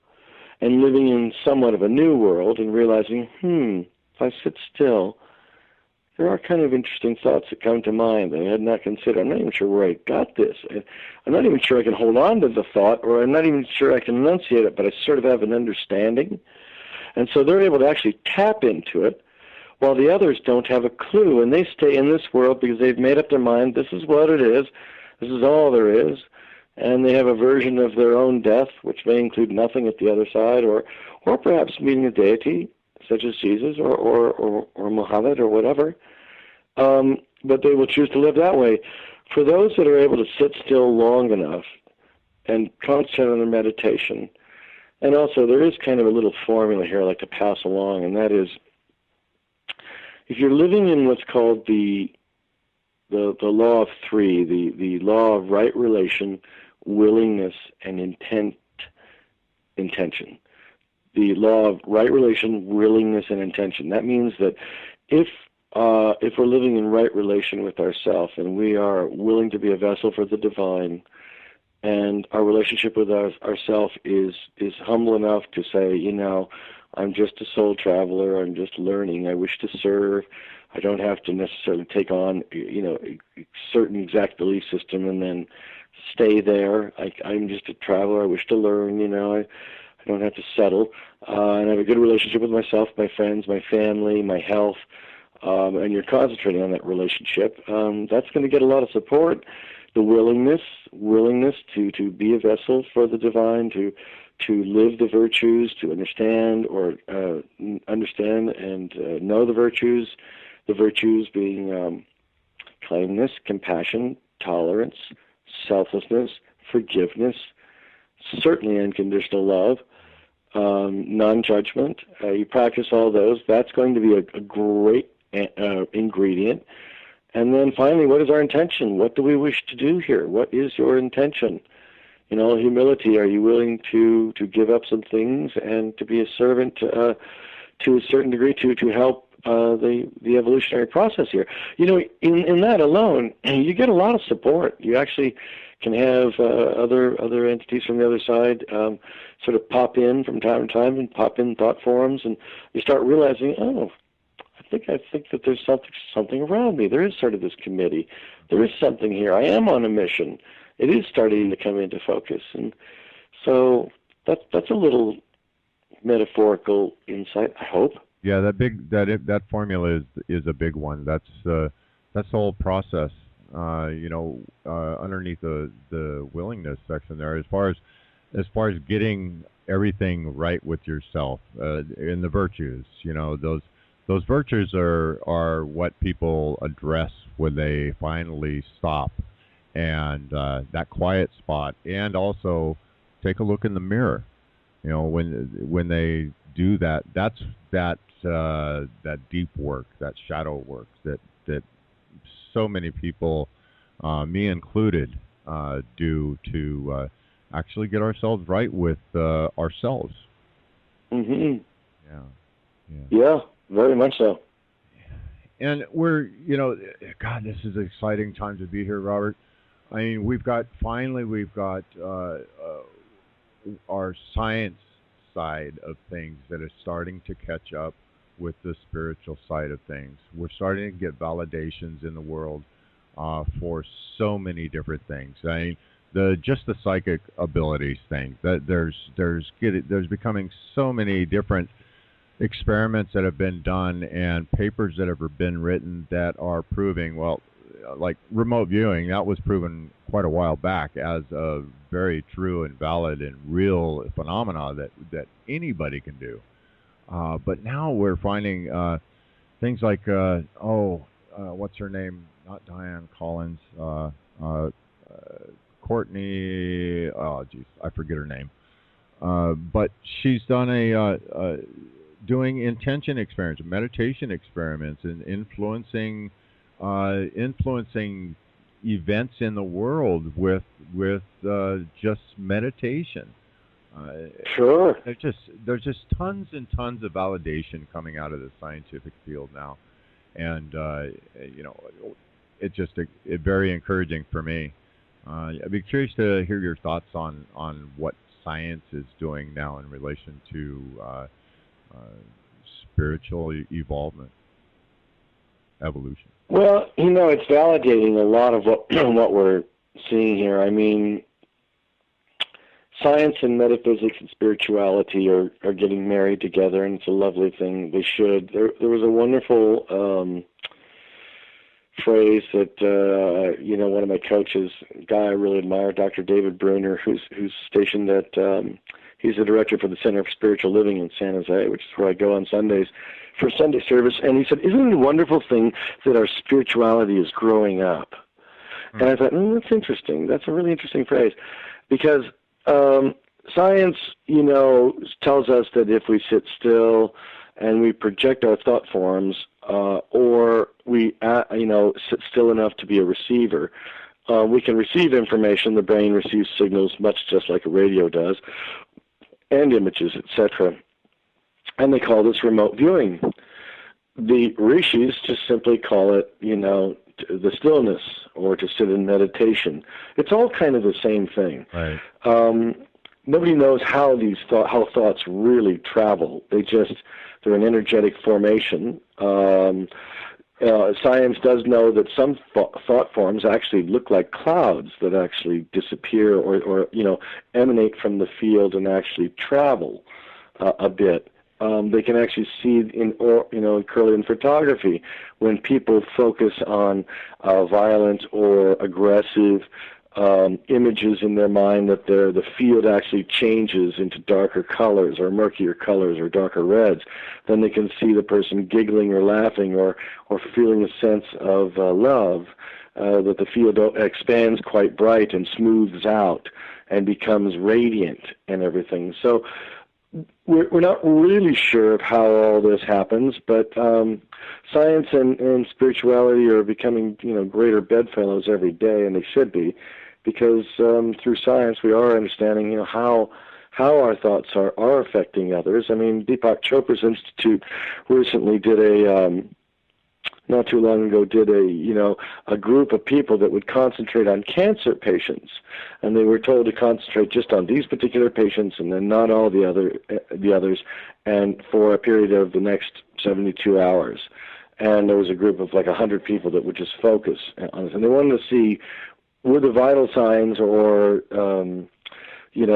and living in somewhat of a new world and realizing, if I sit still, there are kind of interesting thoughts that come to mind that I had not considered. I'm not even sure where I got this. I'm not even sure I can hold on to the thought, or I'm not even sure I can enunciate it, but I sort of have an understanding. And so they're able to actually tap into it, while the others don't have a clue, and they stay in this world because they've made up their mind, this is what it is, this is all there is, and they have a version of their own death, which may include nothing at the other side, or perhaps meeting a deity, such as Jesus or Muhammad or whatever, but they will choose to live that way. For those that are able to sit still long enough and concentrate on their meditation, and also there is kind of a little formula here I like to pass along, and that is, if you're living in what's called the law of three, the law of right relation, willingness, and intention. The law of right relation, willingness, and intention. That means that if we're living in right relation with ourselves and we are willing to be a vessel for the divine, and our relationship with ourself is humble enough to say, I'm just a soul traveler, I'm just learning, I wish to serve, I don't have to necessarily take on, a certain exact belief system and then stay there. I'm just a traveler, I wish to learn, I don't have to settle. And I have a good relationship with myself, my friends, my family, my health, and you're concentrating on that relationship. That's going to get a lot of support. The willingness to be a vessel for the divine, to live the virtues, to understand and know the virtues. The virtues being kindness, compassion, tolerance, selflessness, forgiveness, certainly unconditional love, non-judgment. You practice all those. That's going to be a great ingredient. And then finally, what is our intention? What do we wish to do here? What is your intention? In all humility, are you willing to give up some things and to be a servant to a certain degree to help the evolutionary process here. You know, in that alone, you get a lot of support. You actually can have other entities from the other side sort of pop in from time to time and pop in thought forums, and you start realizing, oh, I think that there's something around me. There is sort of this committee. There is something here. I am on a mission. It is starting to come into focus, and so that's a little metaphorical insight, I hope. Yeah, that formula is a big one. That's the whole process. Underneath the willingness section there, as far as getting everything right with yourself, in the virtues, those virtues are what people address when they finally stop, and that quiet spot, and also take a look in the mirror. When they do that, that's that deep work, that shadow work that so many people, me included, do to actually get ourselves right with ourselves. Mm-hmm. Yeah, very much so. And we're, God, this is an exciting time to be here, Robert. I mean, we've got our science side of things that is starting to catch up with the spiritual side of things. We're starting to get validations in the world for so many different things. I mean, just the psychic abilities thing. That there's becoming so many different experiments that have been done and papers that have been written that are proving, well, like remote viewing, that was proven quite a while back as a very true and valid and real phenomena that anybody can do. But now we're finding things like, what's her name? Not Diane Collins. Courtney. Oh, geez, I forget her name. But she's done doing intention experiments, meditation experiments, and influencing events in the world with just meditation. Sure. There's just tons and tons of validation coming out of the scientific field now, and it's just very encouraging for me. I'd be curious to hear your thoughts on what science is doing now in relation to spiritual evolution. Well, it's validating a lot of what we're seeing here. I mean, science and metaphysics and spirituality are getting married together, and it's a lovely thing. They should. There was a wonderful phrase that one of my coaches, a guy I really admire, Dr. David Bruner, who's stationed at he's the director for the Center for Spiritual Living in San Jose, which is where I go on Sundays for Sunday service. And he said, "Isn't it a wonderful thing that our spirituality is growing up?" Mm-hmm. And I thought, that's interesting. That's a really interesting phrase, because science, tells us that if we sit still and we project our thought forms, or we, sit still enough to be a receiver, we can receive information. The brain receives signals much just like a radio does, and images, etc. And they call this remote viewing. The rishis just simply call it, the stillness, or to sit in meditation. It's all kind of the same thing. Right. Nobody knows how how thoughts really travel. They're an energetic formation. Science does know that some thought forms actually look like clouds that actually disappear or emanate from the field and actually travel a bit. They can actually see in Kirlian photography when people focus on violent or aggressive images in their mind, that the field actually changes into darker colors or murkier colors or darker reds. Then they can see the person giggling or laughing or feeling a sense of love, that the field expands quite bright and smooths out and becomes radiant and everything. So we're not really sure of how all this happens, but science and spirituality are becoming greater bedfellows every day, and they should be, because through science we are understanding how how our thoughts are affecting others. I mean, Deepak Chopra's institute recently did not too long ago, a group of people that would concentrate on cancer patients, and they were told to concentrate just on these particular patients and then not all the others, and for a period of the next 72 hours. And there was a group of like 100 people that would just focus on this, and they wanted to see were the vital signs or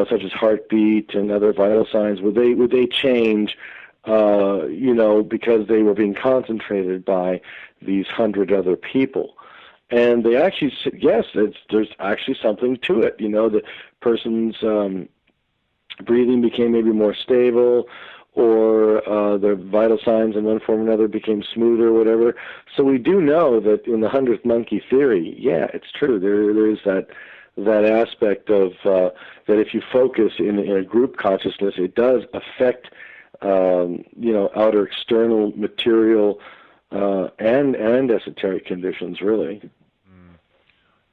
such as heartbeat and other vital signs, would they change? Because they were being concentrated by these 100 other people. And they actually said, yes, there's actually something to it. The person's breathing became maybe more stable, or their vital signs in one form or another became smoother or whatever. So we do know that in the 100th monkey theory, yeah, it's true. There is that aspect of that if you focus in a group consciousness, it does affect outer external material and esoteric conditions, really.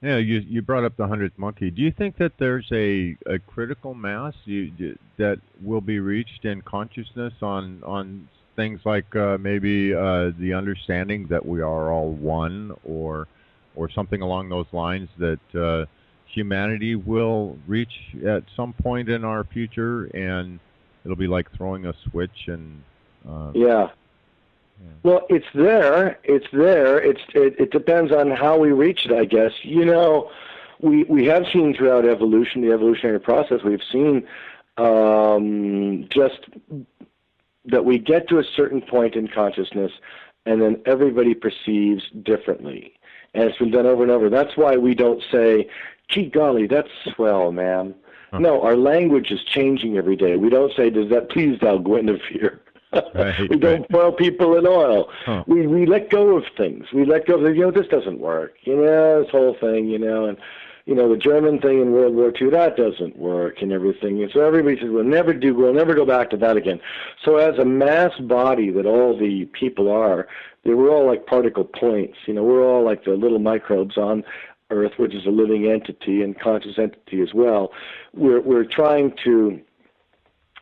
Yeah, you brought up the 100th monkey. Do you think that there's a critical mass that will be reached in consciousness on things like maybe the understanding that we are all one, or something along those lines, that humanity will reach at some point in our future, and it'll be like throwing a switch and... Yeah. Well, it's there. It depends on how we reach it, I guess. We have seen throughout evolution, the evolutionary process, we've seen just that we get to a certain point in consciousness, and then everybody perceives differently. And it's been done over and over. That's why we don't say, gee golly, that's swell, ma'am. No, our language is changing every day. We don't say, does that please thou Guinevere? We don't boil people in oil. We let go of things. We let go of, this doesn't work. This whole thing, and, the German thing in World War II, that doesn't work and everything. And so everybody says, we'll never go back to that again. So as a mass body that all the people are, we're all like particle points. We're all like the little microbes on Earth, which is a living entity and conscious entity as well. We're trying to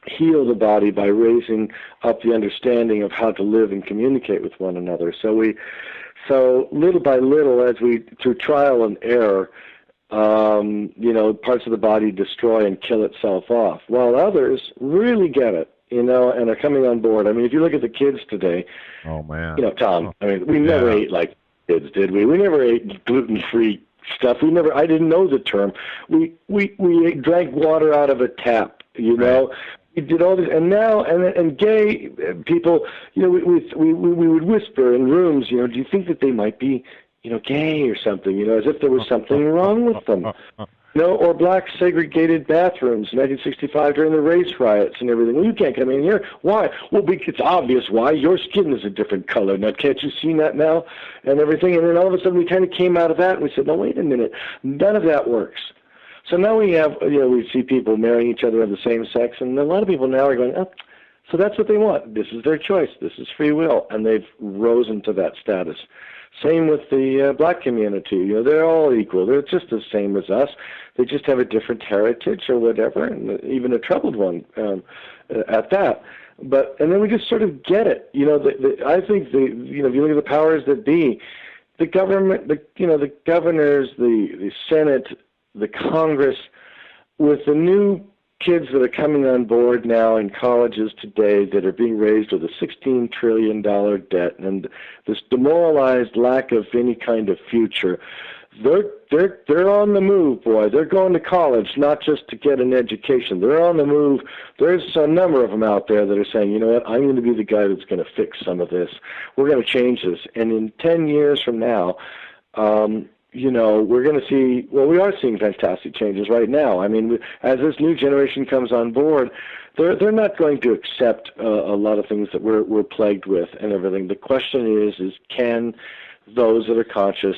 heal the body by raising up the understanding of how to live and communicate with one another. So little by little, through trial and error, parts of the body destroy and kill itself off, while others really get it, and are coming on board. I mean, if you look at the kids today, oh man, Tom, I mean, we never ate like kids, did we? We never ate gluten-free stuff. I didn't know the term. We drank water out of a tap, Right. We did all this, and now, and gay people, we would whisper in rooms, do you think that they might be, gay or something, as if there was something wrong with them, or black segregated bathrooms in 1965 during the race riots and everything. Well, you can't come in here. Why? Well, it's obvious why. Your skin is a different color. Now, can't you see that now? And everything. And then all of a sudden we kind of came out of that and we said, no, wait a minute. None of that works. So now we have, we see people marrying each other of the same sex, and a lot of people now are going, oh, so that's what they want. This is their choice. This is free will. And they've risen to that status. Same with the black community. They're all equal. They're just the same as us. They just have a different heritage or whatever, and even a troubled one at that. And then we just sort of get it. I think if you look at the powers that be, the government, the governors, the Senate, the Congress, with the new kids that are coming on board now in colleges today that are being raised with a $16 trillion debt and this demoralized lack of any kind of future, they're on the move, boy. They're going to college not just to get an education. They're on the move. There's a number of them out there that are saying, you know what, I'm going to be the guy that's going to fix some of this. We're going to change this. And in 10 years from now, we're going to see, we are seeing fantastic changes right now. I mean, as this new generation comes on board, they're not going to accept a lot of things that we're plagued with and everything. The question is can those that are conscious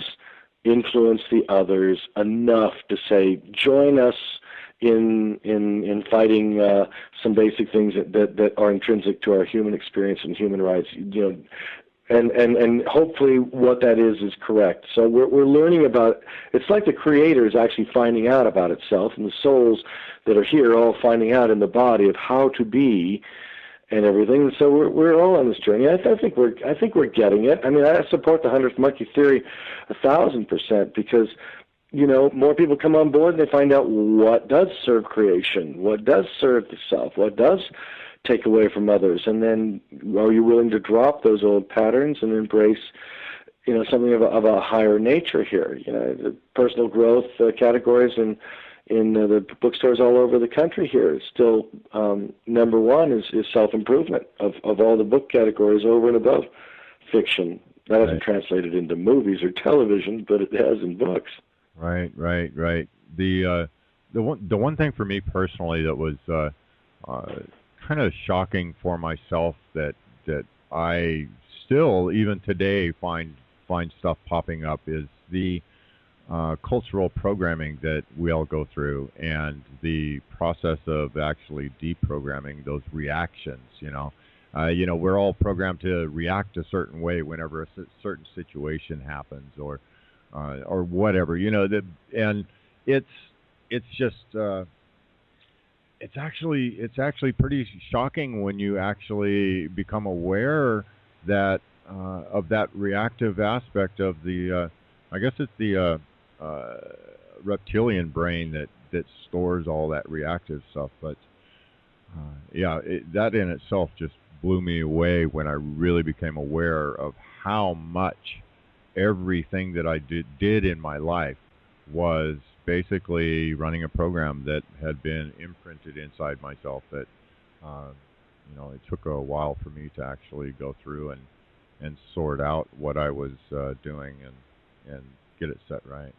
influence the others enough to say, join us in fighting some basic things that are intrinsic to our human experience and human rights. And hopefully what that is correct. So we're learning about, it's like the Creator is actually finding out about itself, and the souls that are here all finding out in the body of how to be and everything. And so we're all on this journey. I think we're getting it. I mean, I support the 100th monkey theory 1,000%, because more people come on board and they find out what does serve creation, what does serve the self, what does take away from others, and then are you willing to drop those old patterns and embrace, something of a higher nature here? The personal growth categories in the bookstores all over the country here is still number one is self-improvement of all the book categories over and above fiction. That hasn't translated into movies or television, but it has in books. Right. The one thing for me personally that was kind of shocking for myself that I still even today find stuff popping up is the cultural programming that we all go through, and the process of actually deprogramming those reactions. We're all programmed to react a certain way whenever a certain situation happens, or whatever. And it's just. It's actually pretty shocking when you actually become aware that of that reactive aspect of the I guess it's the reptilian brain that stores all that reactive stuff. But that in itself just blew me away when I really became aware of how much everything that I did in my life was basically running a program that had been imprinted inside myself. That it took a while for me to actually go through and sort out what I was doing and get it set right.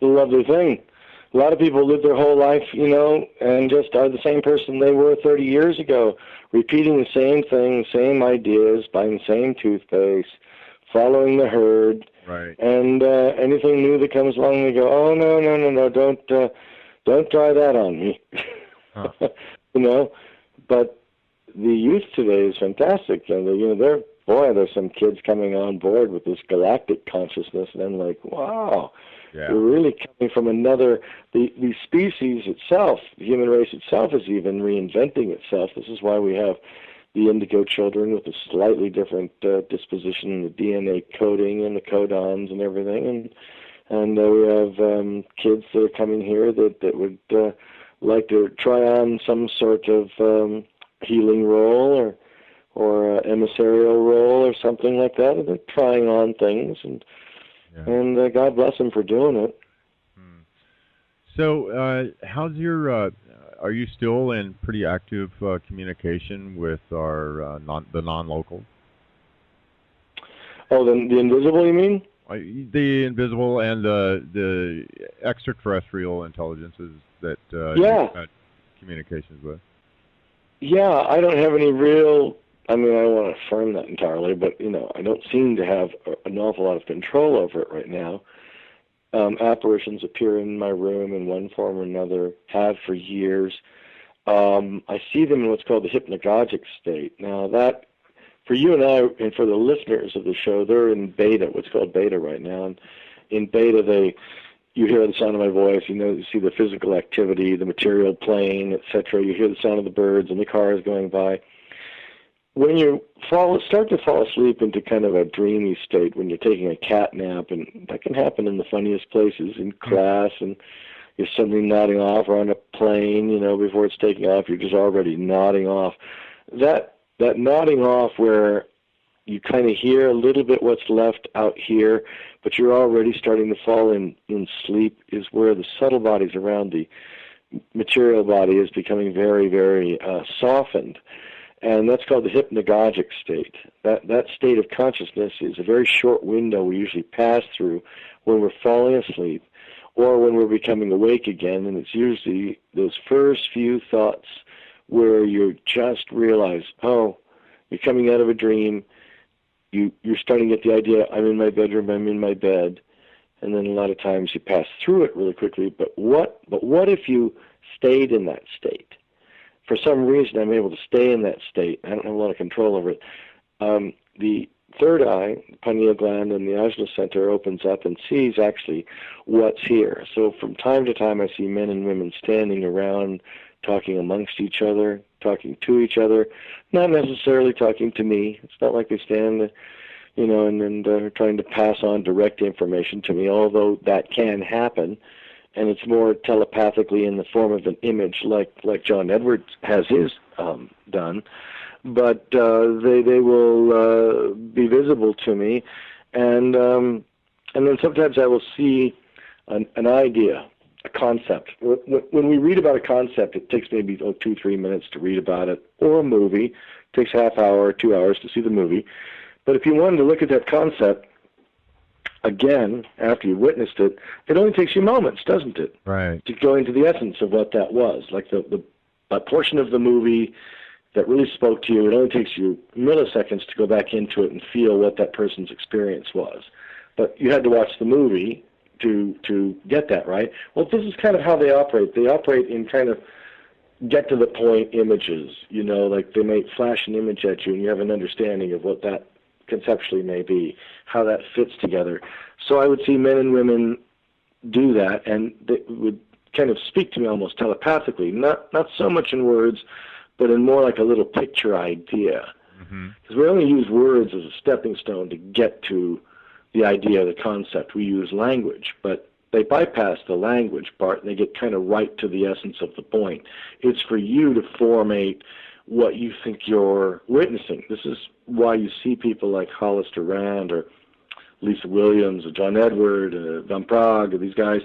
The lovely thing. A lot of people live their whole life, and just are the same person they were 30 years ago, repeating the same thing, same ideas, buying the same toothpaste, following the herd. Right. And anything new that comes along, they go, oh, no, don't try that on me. Huh. But the youth today is fantastic. There's some kids coming on board with this galactic consciousness, and I'm like, wow. Yeah. We're really coming from another, the species itself, the human race itself is even reinventing itself. This is why we have the indigo children with a slightly different disposition in the DNA coding and the codons and everything. And we have kids that are coming here that would like to try on some sort of healing role or emissarial role or something like that. And they're trying on things, and God bless them for doing it. So, how's your? Are you still in pretty active communication with our the non-locals? Oh, the invisible, you mean? The invisible and the extraterrestrial intelligences that you've had communications with. Yeah, I don't have any real. I mean, I don't want to affirm that entirely, but I don't seem to have an awful lot of control over it right now. Apparitions appear in my room in one form or another, have for years. I see them in what's called the hypnagogic state. Now that, for you and I, and for the listeners of the show, they're in beta, what's called beta right now. And in beta, you hear the sound of my voice, you see the physical activity, the material plane, etc. You hear the sound of the birds and the cars going by. When you start to fall asleep into kind of a dreamy state, when you're taking a cat nap, and that can happen in the funniest places, in class, and you're suddenly nodding off, or on a plane, before it's taking off, you're just already nodding off. That nodding off where you kind of hear a little bit what's left out here, but you're already starting to fall in sleep, is where the subtle bodies around the material body is becoming very, very softened. And that's called the hypnagogic state. That state of consciousness is a very short window we usually pass through when we're falling asleep or when we're becoming awake again. And it's usually those first few thoughts where you just realize, oh, you're coming out of a dream. You're starting to get the idea, I'm in my bedroom, I'm in my bed. And then a lot of times you pass through it really quickly. But what if you stayed in that state? For some reason, I'm able to stay in that state. I don't have a lot of control over it. the third eye, the pineal gland and the ajna center opens up and sees actually what's here. So from time to time I see men and women standing around, talking amongst each other, talking to each other, not necessarily talking to me. It's not like they stand, and trying to pass on direct information to me, although that can happen. And it's more telepathically in the form of an image like John Edwards has his done. But they will be visible to me. And then sometimes I will see an idea, a concept. When we read about a concept, it takes maybe 2-3 minutes to read about it, or a movie. It takes half hour or 2 hours to see the movie. But if you wanted to look at that concept again after you witnessed it, it only takes you moments, doesn't it? Right. To go into the essence of what that was. Like the portion of the movie that really spoke to you, it only takes you milliseconds to go back into it and feel what that person's experience was. But you had to watch the movie to get that, right? Well, this is kind of how they operate. They operate in kind of get-to-the-point images, like they may flash an image at you and you have an understanding of what that conceptually may be, how that fits together. So I would see men and women do that, and they would kind of speak to me almost telepathically, not so much in words, but in more like a little picture idea. Because we only use words as a stepping stone to get to the idea, the concept. We use language, but they bypass the language part, and they get kind of right to the essence of the point. It's for you to formate what you think you're witnessing. This is why you see people like Hollister Rand or Lisa Williams or John Edward, Van Prague, or these guys.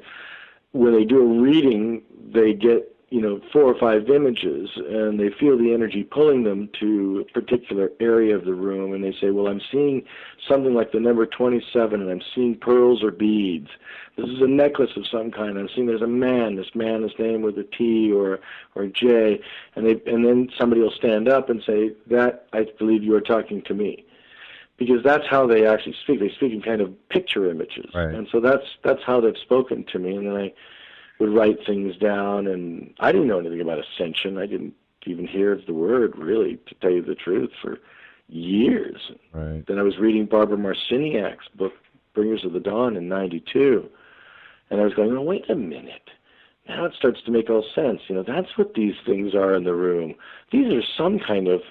When they do a reading, they get 4 or 5 images, and they feel the energy pulling them to a particular area of the room, and they say, well, I'm seeing something like the number 27, and I'm seeing pearls or beads. This is a necklace of some kind. I'm seeing there's a man. This man is named with a T or a J, and then somebody will stand up and say, that, I believe you are talking to me. Because that's how they actually speak. They speak in kind of picture images. Right. And so that's how they've spoken to me, and then I would write things down, and I didn't know anything about ascension. I didn't even hear of the word, really, to tell you the truth, for years. Right. Then I was reading Barbara Marciniak's book, Bringers of the Dawn, in '92, and I was going, oh, wait a minute. Now it starts to make all sense. That's what these things are in the room. These are some kind of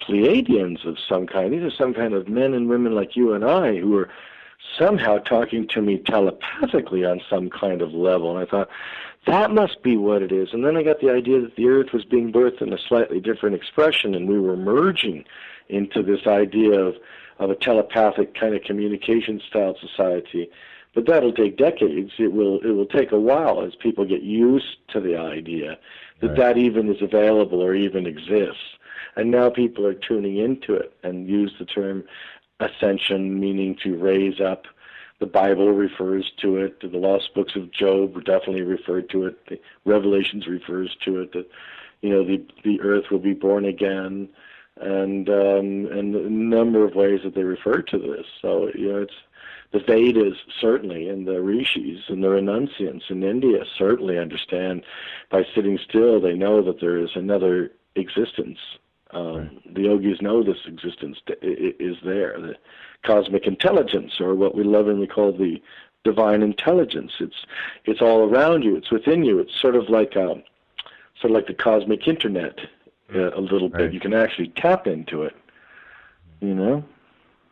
Pleiadians of some kind. These are some kind of men and women like you and I who are somehow talking to me telepathically on some kind of level. And I thought, that must be what it is. And then I got the idea that the Earth was being birthed in a slightly different expression, and we were merging into this idea of a telepathic kind of communication style society. But that'll take decades. It will take a while as people get used to the idea that that even is available or even exists. And now people are tuning into it and use the term ascension, meaning to raise up. The Bible refers to it. The lost books of Job definitely referred to it. The Revelations refers to it. That the earth will be born again, and a number of ways that they refer to this. So it's the Vedas certainly, and the rishis and the renunciants in India certainly understand. By sitting still, they know that there is another existence. The yogis know this existence is there, the cosmic intelligence, or what we lovingly call the divine intelligence. It's all around you. It's within you. It's sort of like the cosmic internet, a little bit. You can actually tap into it.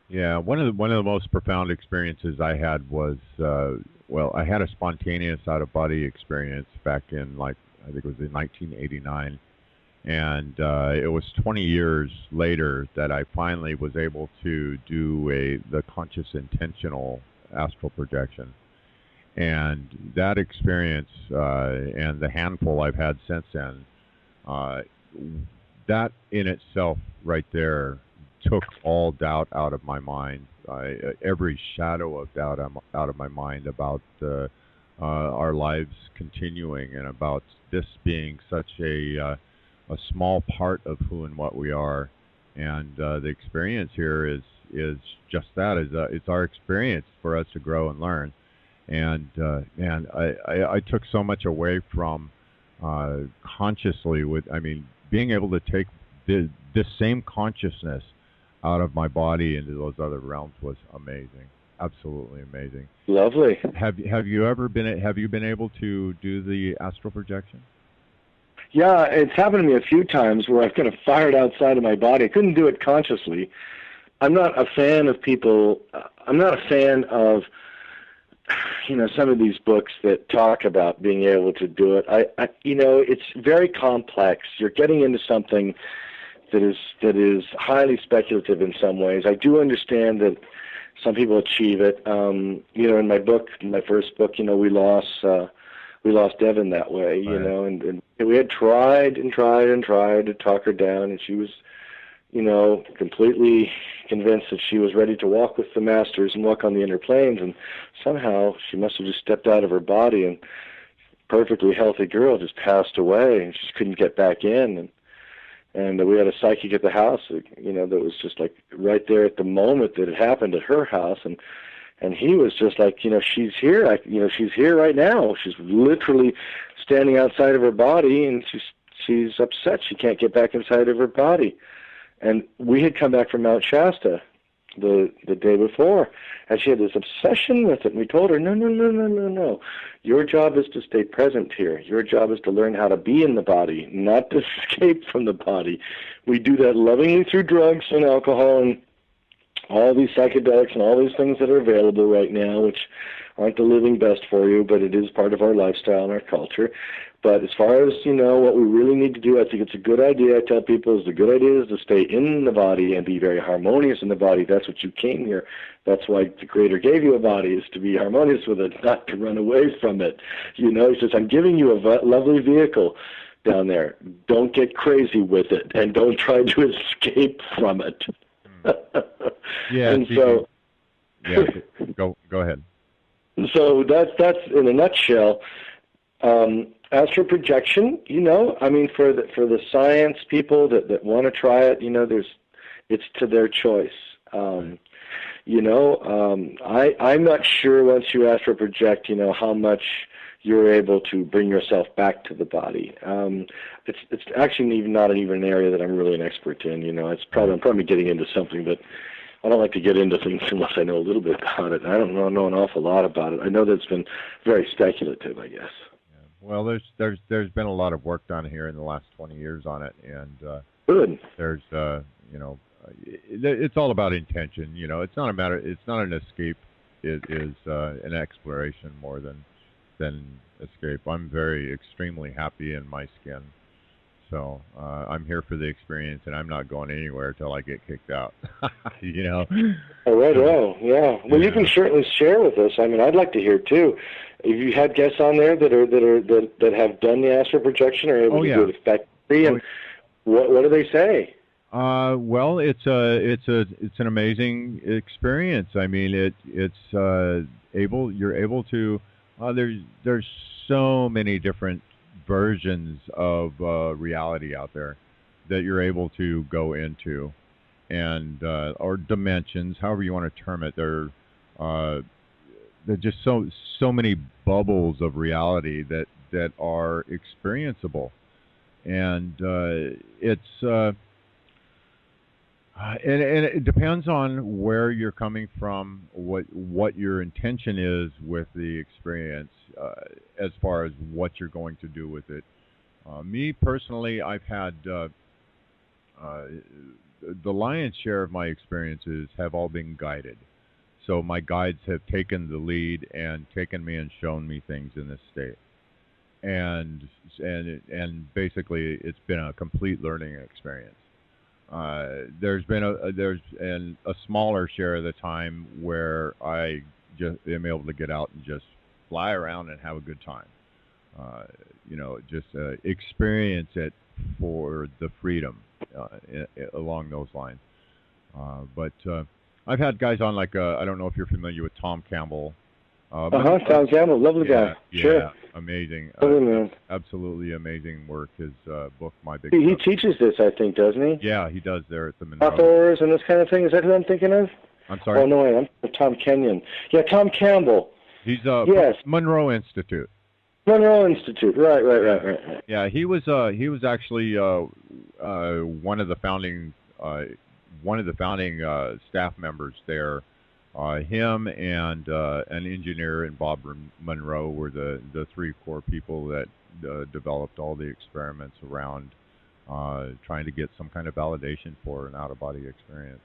Yeah, one of the most profound experiences I had was I had a spontaneous out-of-body experience back in I think it was in 1989. And it was 20 years later that I finally was able to do the conscious intentional astral projection. And that experience and the handful I've had since then, that in itself right there took all doubt out of my mind, every shadow of doubt out of my mind about our lives continuing and about this being such a small part of who and what we are. And the experience here is just that. It's our experience for us to grow and learn. And I took so much away from consciously being able to take this same consciousness out of my body into those other realms was amazing, absolutely amazing. Lovely. Have you been able to do the astral projection? Yeah, it's happened to me a few times where I've kind of fired outside of my body. I couldn't do it consciously. I'm not a fan of people. I'm not a fan of, some of these books that talk about being able to do it. It's very complex. You're getting into something that is highly speculative in some ways. I do understand that some people achieve it. In my first book, we lost Devin that way, Right. and we had tried to talk her down, and she was, completely convinced that she was ready to walk with the masters and walk on the inner planes, and somehow she must have just stepped out of her body, and perfectly healthy girl just passed away, and she couldn't get back in, and we had a psychic at the house, that was just like right there at the moment that it happened at her house, and he was just like, she's here, she's here right now. She's literally standing outside of her body, and she's upset she can't get back inside of her body. And we had come back from Mount Shasta the day before, and she had this obsession with it. And we told her, no. Your job is to stay present here. Your job is to learn how to be in the body, not to escape from the body. We do that lovingly through drugs and alcohol and all these psychedelics and all these things that are available right now, which aren't the living best for you, but it is part of our lifestyle and our culture. But as far as, what we really need to do, I think it's a good idea. I tell people the good idea is to stay in the body and be very harmonious in the body. That's what you came here. That's why the Creator gave you a body, is to be harmonious with it, not to run away from it. He says, I'm giving you a lovely vehicle down there. Don't get crazy with it, and don't try to escape from it. Yeah. And so, go ahead. So that's in a nutshell. Astral projection, for the science people that want to try it, it's to their choice. I'm not sure once you astral project, how much you're able to bring yourself back to the body. It's actually not even an area that I'm really an expert in. I'm probably getting into something that I don't like to get into things unless I know a little bit about it. I don't know an awful lot about it. I know that it's been very speculative, I guess. Well, there's been a lot of work done here in the last 20 years on it, and good. There's it's all about intention. It's not an escape. It is an exploration more than escape. I'm extremely happy in my skin, so I'm here for the experience, and I'm not going anywhere till I get kicked out. Oh, right. Oh, yeah. Well, you can certainly share with us. I'd like to hear too. Have you had guests on there that have done the astral projection or able to do it effectively? And what do they say? Well, it's an amazing experience. You're able to. There's so many different versions of reality out there that you're able to go into, and or dimensions, however you want to term it. They're just so many bubbles of reality that are experienceable, and it's. And it depends on where you're coming from, what your intention is with the experience, as far as what you're going to do with it. Me personally, I've had the lion's share of my experiences have all been guided. So my guides have taken the lead and taken me and shown me things in this state, and basically it's been a complete learning experience. There's been a smaller share of the time where I just am able to get out and just fly around and have a good time. Experience it for the freedom along those lines. But I've had guys on I don't know if you're familiar with Tom Campbell. Tom Campbell, lovely guy. Sure. Yeah, amazing. Absolutely amazing work. His book, My Big He teaches this, I think, doesn't he? Yeah, he does there at the Monroe. Authors and this kind of thing. Is that who I'm thinking of? I'm sorry? Oh, no, wait. I'm Tom Kenyon. Yeah, Tom Campbell. He's yes. Monroe Institute. Monroe Institute. Right. Yeah, he was actually one of the founding staff members there. Him and an engineer and Bob Monroe were the three core people that developed all the experiments around trying to get some kind of validation for an out-of-body experience.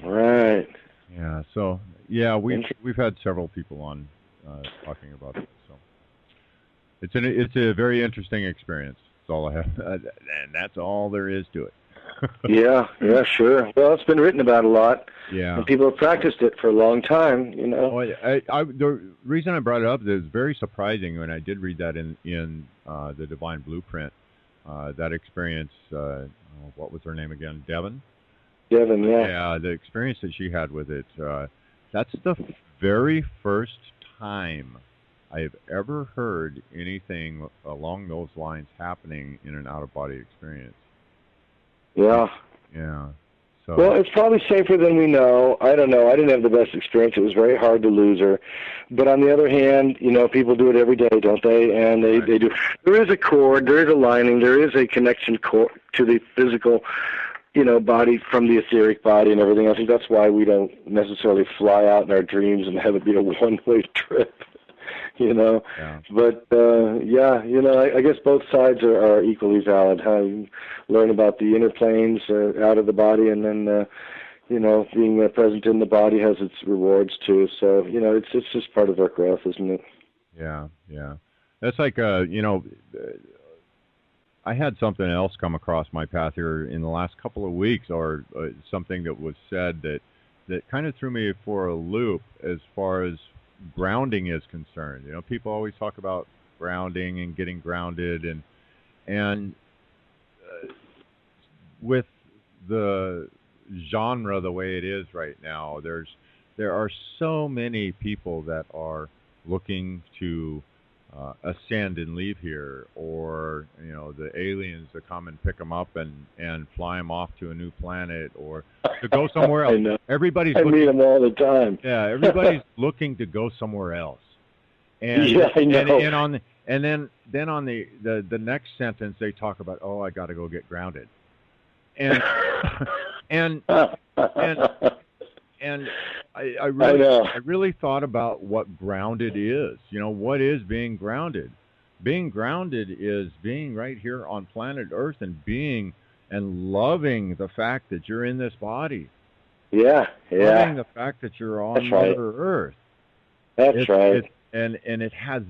Right. Yeah. So we've had several people on talking about this. So it's a very interesting experience. That's all I have, and that's all there is to it. Yeah, sure. Well, it's been written about a lot. Yeah. And people have practiced it for a long time, Oh, the reason I brought it up is very surprising when I did read that in the Divine Blueprint. That experience, what was her name again? Devin, yeah. Yeah, the experience that she had with it, that's the very first time I have ever heard anything along those lines happening in an out-of-body experience. Yeah. Yeah. So. Well, it's probably safer than we know. I don't know. I didn't have the best experience. It was very hard to lose her. But on the other hand, people do it every day, don't they? And they do. There is a cord, there is a lining, there is a connection cord to the physical, body from the etheric body and everything. I think that's why we don't necessarily fly out in our dreams and have it be a one-way trip. Yeah. But I guess both sides are equally valid. How you learn about the inner planes out of the body, and then being present in the body has its rewards too. So it's just part of our growth, isn't it? Yeah. That's like I had something else come across my path here in the last couple of weeks, or something that was said that kind of threw me for a loop as far as grounding is concerned. People always talk about grounding and getting grounded, and with the genre the way it is right now, there are so many people that are looking to ascend and leave here, or the aliens to come and pick them up and fly them off to a new planet, or to go somewhere else. I know. Everybody's I meet them all the time. Yeah, everybody's looking to go somewhere else. And yeah, I know. And then on the next sentence they talk about, I got to go get grounded. And I really thought about what grounded is. What is being grounded? Being grounded is being right here on planet Earth and being and loving the fact that you're in this body. Yeah. Loving the fact that you're on Mother Earth. That's right. And it has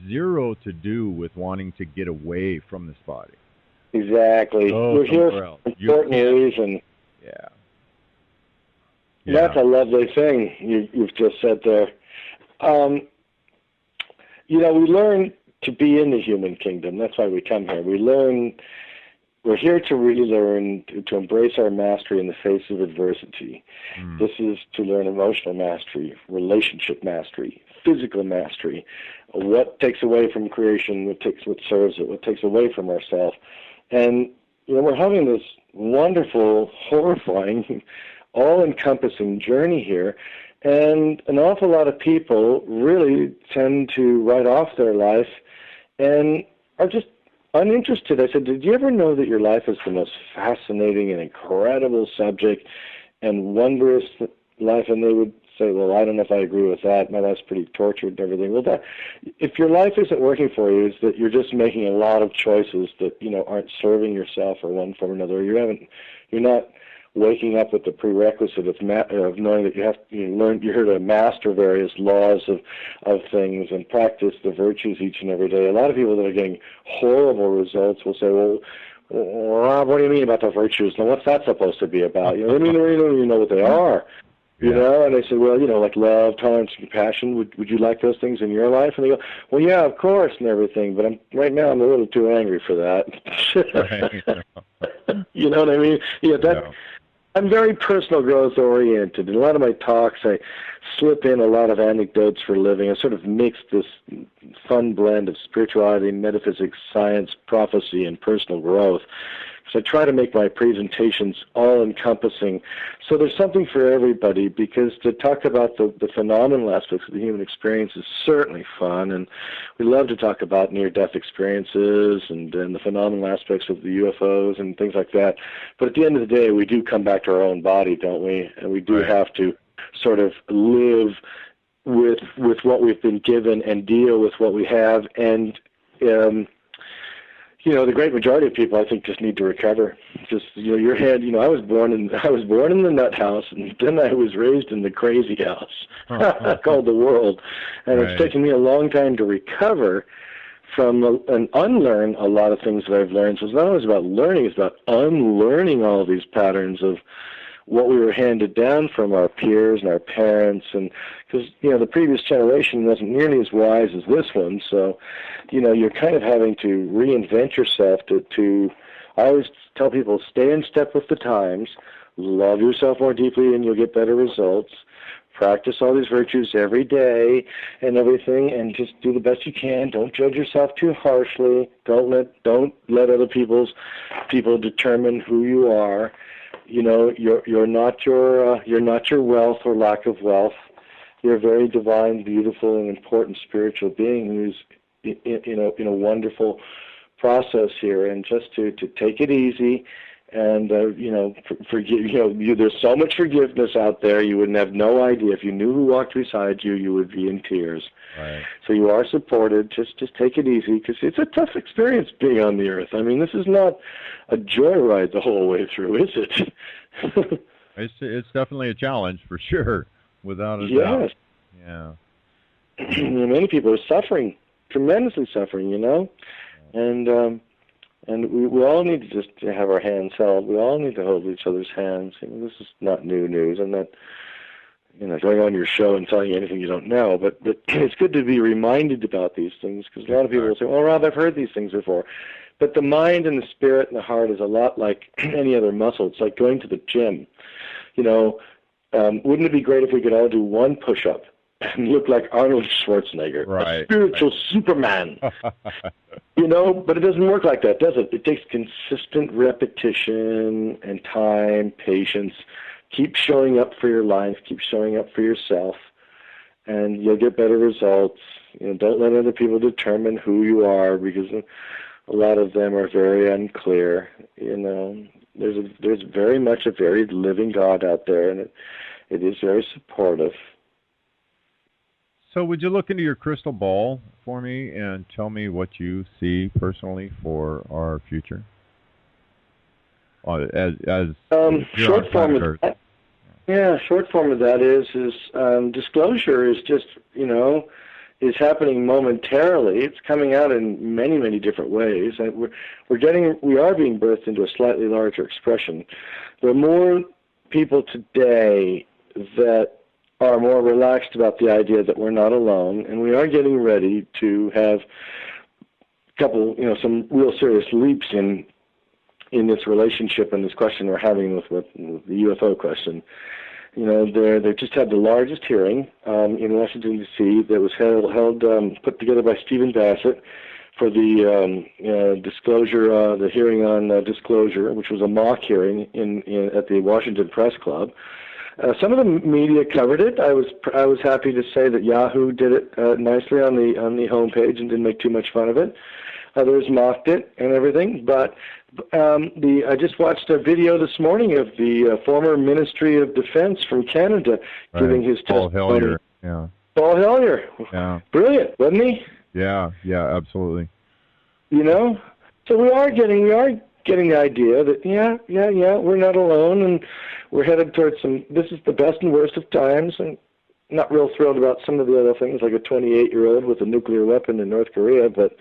zero to do with wanting to get away from this body. Exactly. We're here for an important reason. Yeah. That's a lovely thing you've just said there. We learn to be in the human kingdom. That's why we come here. We're here to really learn to embrace our mastery in the face of adversity. This is to learn emotional mastery, relationship mastery, physical mastery, what takes away from creation, what serves it, what takes away from ourselves. And, we're having this wonderful, horrifying, all-encompassing journey here, and an awful lot of people really tend to write off their life and are just uninterested. I said, did you ever know that your life is the most fascinating and incredible subject and wondrous life? And they would say, well, I don't know if I agree with that. My life's pretty tortured and everything. Well, if your life isn't working for you, it's that you're just making a lot of choices that, aren't serving yourself or one form or another. You're not waking up with the prerequisite of knowing that you're here to master various laws of things and practice the virtues each and every day. A lot of people that are getting horrible results will say, well, Rob, what do you mean about the virtues? Now, what's that supposed to be about? They don't even know what they are. And I said, well, like love, tolerance, and compassion, would you like those things in your life? And they go, well, yeah, of course, and everything, but right now I'm a little too angry for that. You know what I mean? I'm very personal growth oriented. In a lot of my talks, I slip in a lot of anecdotes for a living. I sort of mix this fun blend of spirituality, metaphysics, science, prophecy, and personal growth, So I try to make my presentations all-encompassing. So there's something for everybody, because to talk about the phenomenal aspects of the human experience is certainly fun, and we love to talk about near-death experiences and the phenomenal aspects of the UFOs and things like that. But at the end of the day, we do come back to our own body, don't we? And we do have to sort of live with what we've been given and deal with what we have. And the great majority of people, I think, just need to recover. Just your head. I was born in the nut house, and then I was raised in the crazy house called the world, and it's taken me a long time to recover from and unlearn a lot of things that I've learned. So it's not always about learning; it's about unlearning all these patterns of what we were handed down from our peers and our parents, and because the previous generation wasn't nearly as wise as this one, so you're kind of having to reinvent yourself to I always tell people, stay in step with the times, love yourself more deeply and you'll get better results, practice all these virtues every day and everything, and just do the best you can. Don't judge yourself too harshly. Don't let other people determine who you are. You're not your wealth or lack of wealth. You're a very divine, beautiful, and important spiritual being who's in a wonderful process here. And just to take it easy, and forgive. There's so much forgiveness out there. You wouldn't have no idea. If you knew who walked beside you, you would be in tears. Right. So you are supported. Just take it easy, because it's a tough experience being on the earth. I mean, this is not a joyride the whole way through, is it? It's definitely a challenge for sure, without a doubt. Yeah. Many people are suffering, tremendously suffering, and we all need to just have our hands held. We all need to hold each other's hands. This is not new news. I'm not going on your show and telling you anything you don't know, but it's good to be reminded about these things, because a lot of people will say, well, Rob, I've heard these things before. But the mind and the spirit and the heart is a lot like any other muscle. It's like going to the gym. Wouldn't it be great if we could all do one push-up and look like Arnold Schwarzenegger, a spiritual Superman? But it doesn't work like that, does it? It takes consistent repetition and time, patience. Keep showing up for your life. Keep showing up for yourself, and you'll get better results. Don't let other people determine who you are, because a lot of them are very unclear. There's very much a very living God out there, and it is very supportive. So would you look into your crystal ball for me and tell me what you see personally for our future? Short form of that. Yeah, short form of that is disclosure is just, is happening momentarily. It's coming out in many, many different ways. And we are being birthed into a slightly larger expression. There are more people today that are more relaxed about the idea that we're not alone, and we are getting ready to have some real serious leaps in this relationship and this question we're having with the UFO question. They just had the largest hearing in Washington, D.C. that was put together by Stephen Bassett for the disclosure, the hearing on disclosure, which was a mock hearing at the Washington Press Club. Some of the media covered it. I was happy to say that Yahoo did it nicely on the homepage and didn't make too much fun of it. Others mocked it and everything, but I just watched a video this morning of the former Ministry of Defense from Canada giving his testimony. Paul Hellyer, yeah. Paul Hellyer, yeah, brilliant, wasn't he? Yeah, absolutely. So we are getting the idea that we're not alone, and we're headed towards this is the best and worst of times, and not real thrilled about some of the other things, like a 28-year-old with a nuclear weapon in North Korea, but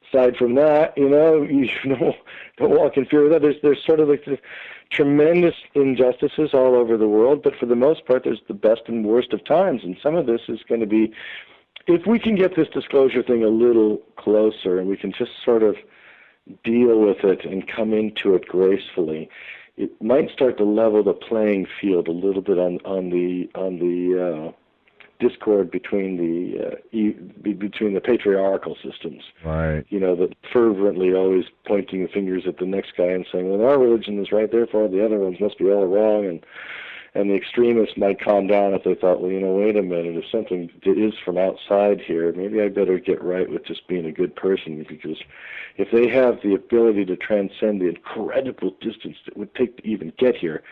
aside from that, you don't walk in fear of that. There's sort of like this tremendous injustices all over the world, but for the most part, there's the best and worst of times, and some of this is going to be, if we can get this disclosure thing a little closer, and we can just sort of deal with it and come into it gracefully, it might start to level the playing field a little bit on the discord between the patriarchal systems. Right. That fervently always pointing fingers at the next guy and saying, well, our religion is right, therefore the other ones must be all wrong. And the extremists might calm down if they thought, well, wait a minute, if something is from outside here, maybe I better get right with just being a good person, because if they have the ability to transcend the incredible distance that would take to even get here,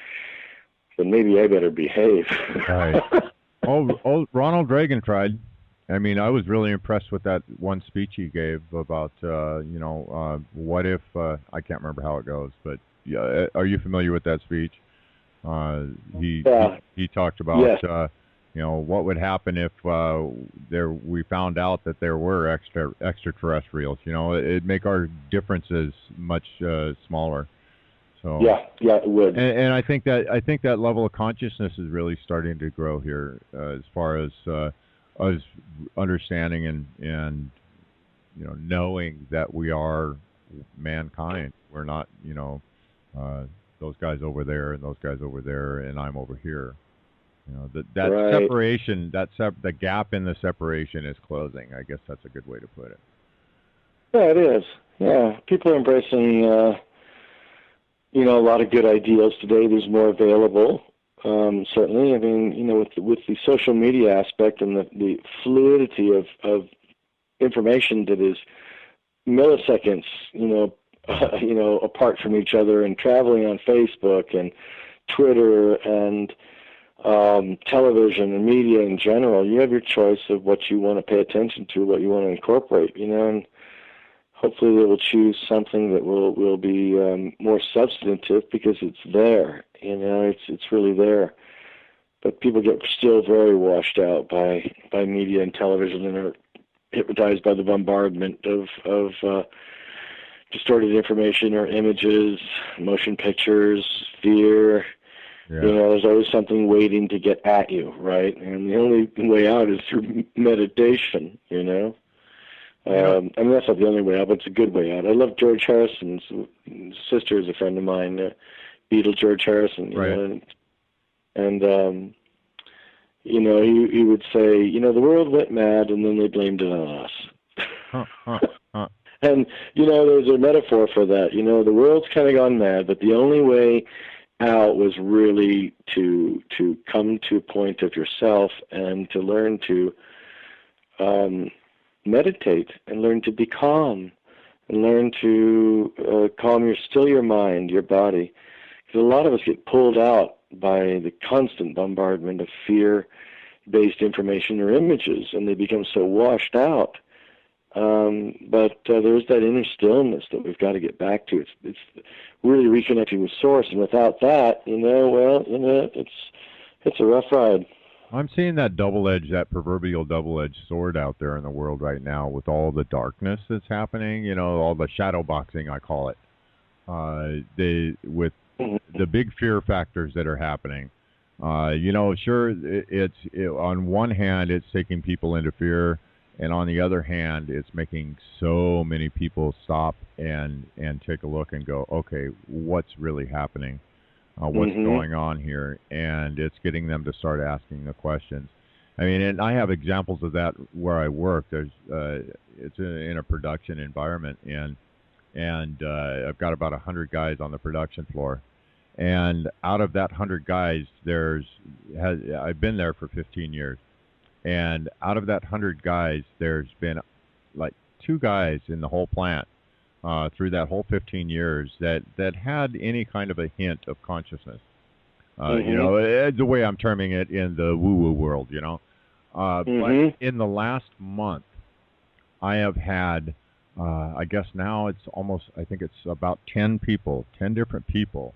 then maybe I better behave. Right. Oh, Ronald Reagan tried. I mean, I was really impressed with that one speech he gave about, what if, I can't remember how it goes, but yeah, are you familiar with that speech? He talked about, what would happen if we found out that there were extraterrestrials. It'd make our differences much smaller. So yeah, it would. And I think that level of consciousness is really starting to grow here, as far as us understanding and knowing that we are mankind. We're not those guys over there and those guys over there and I'm over here. That right. Separation, the gap in the separation is closing. I guess that's a good way to put it. Yeah, it is. Yeah, people are embracing a lot of good ideas today. There's more available, certainly. I mean, with the social media aspect and the fluidity of information that is milliseconds, apart from each other, and traveling on Facebook and Twitter and television and media in general, you have your choice of what you want to pay attention to, what you want to incorporate, and hopefully they will choose something that will be more substantive, because it's there, it's really there. But people get still very washed out by media and television, and are hypnotized by the bombardment of distorted information or images, motion pictures, fear. Yeah. There's always something waiting to get at you, right? And the only way out is through meditation, I mean, that's not the only way out, but it's a good way out. I love George Harrison's sister is a friend of mine, Beatle George Harrison, right. And he would say, the world went mad and then they blamed it on us. And, there's a metaphor for that. The world's kind of gone mad, but the only way out was really to come to a point of yourself and to learn to meditate and learn to be calm and learn to still your mind, your body. Because a lot of us get pulled out by the constant bombardment of fear-based information or images, and they become so washed out. But there's that inner stillness that we've got to get back to. It's really reconnecting with Source, and without that, it's a rough ride. I'm seeing that proverbial double-edged sword out there in the world right now, with all the darkness that's happening. All the shadow boxing, I call it. With the big fear factors that are happening. Sure, on one hand, it's taking people into fear. And on the other hand, it's making so many people stop and take a look and go, okay, what's really happening? What's going on here? And it's getting them to start asking the questions. I mean, and I have examples of that where I work. It's in a production environment, and I've got about 100 guys on the production floor. And out of that 100 guys, I've been there for 15 years. And out of that 100 guys, there's been like 2 guys in the whole plant through that whole 15 years that had any kind of a hint of consciousness. The way I'm terming it in the woo-woo world, But in the last month, I have had, I guess now I think it's about 10 different people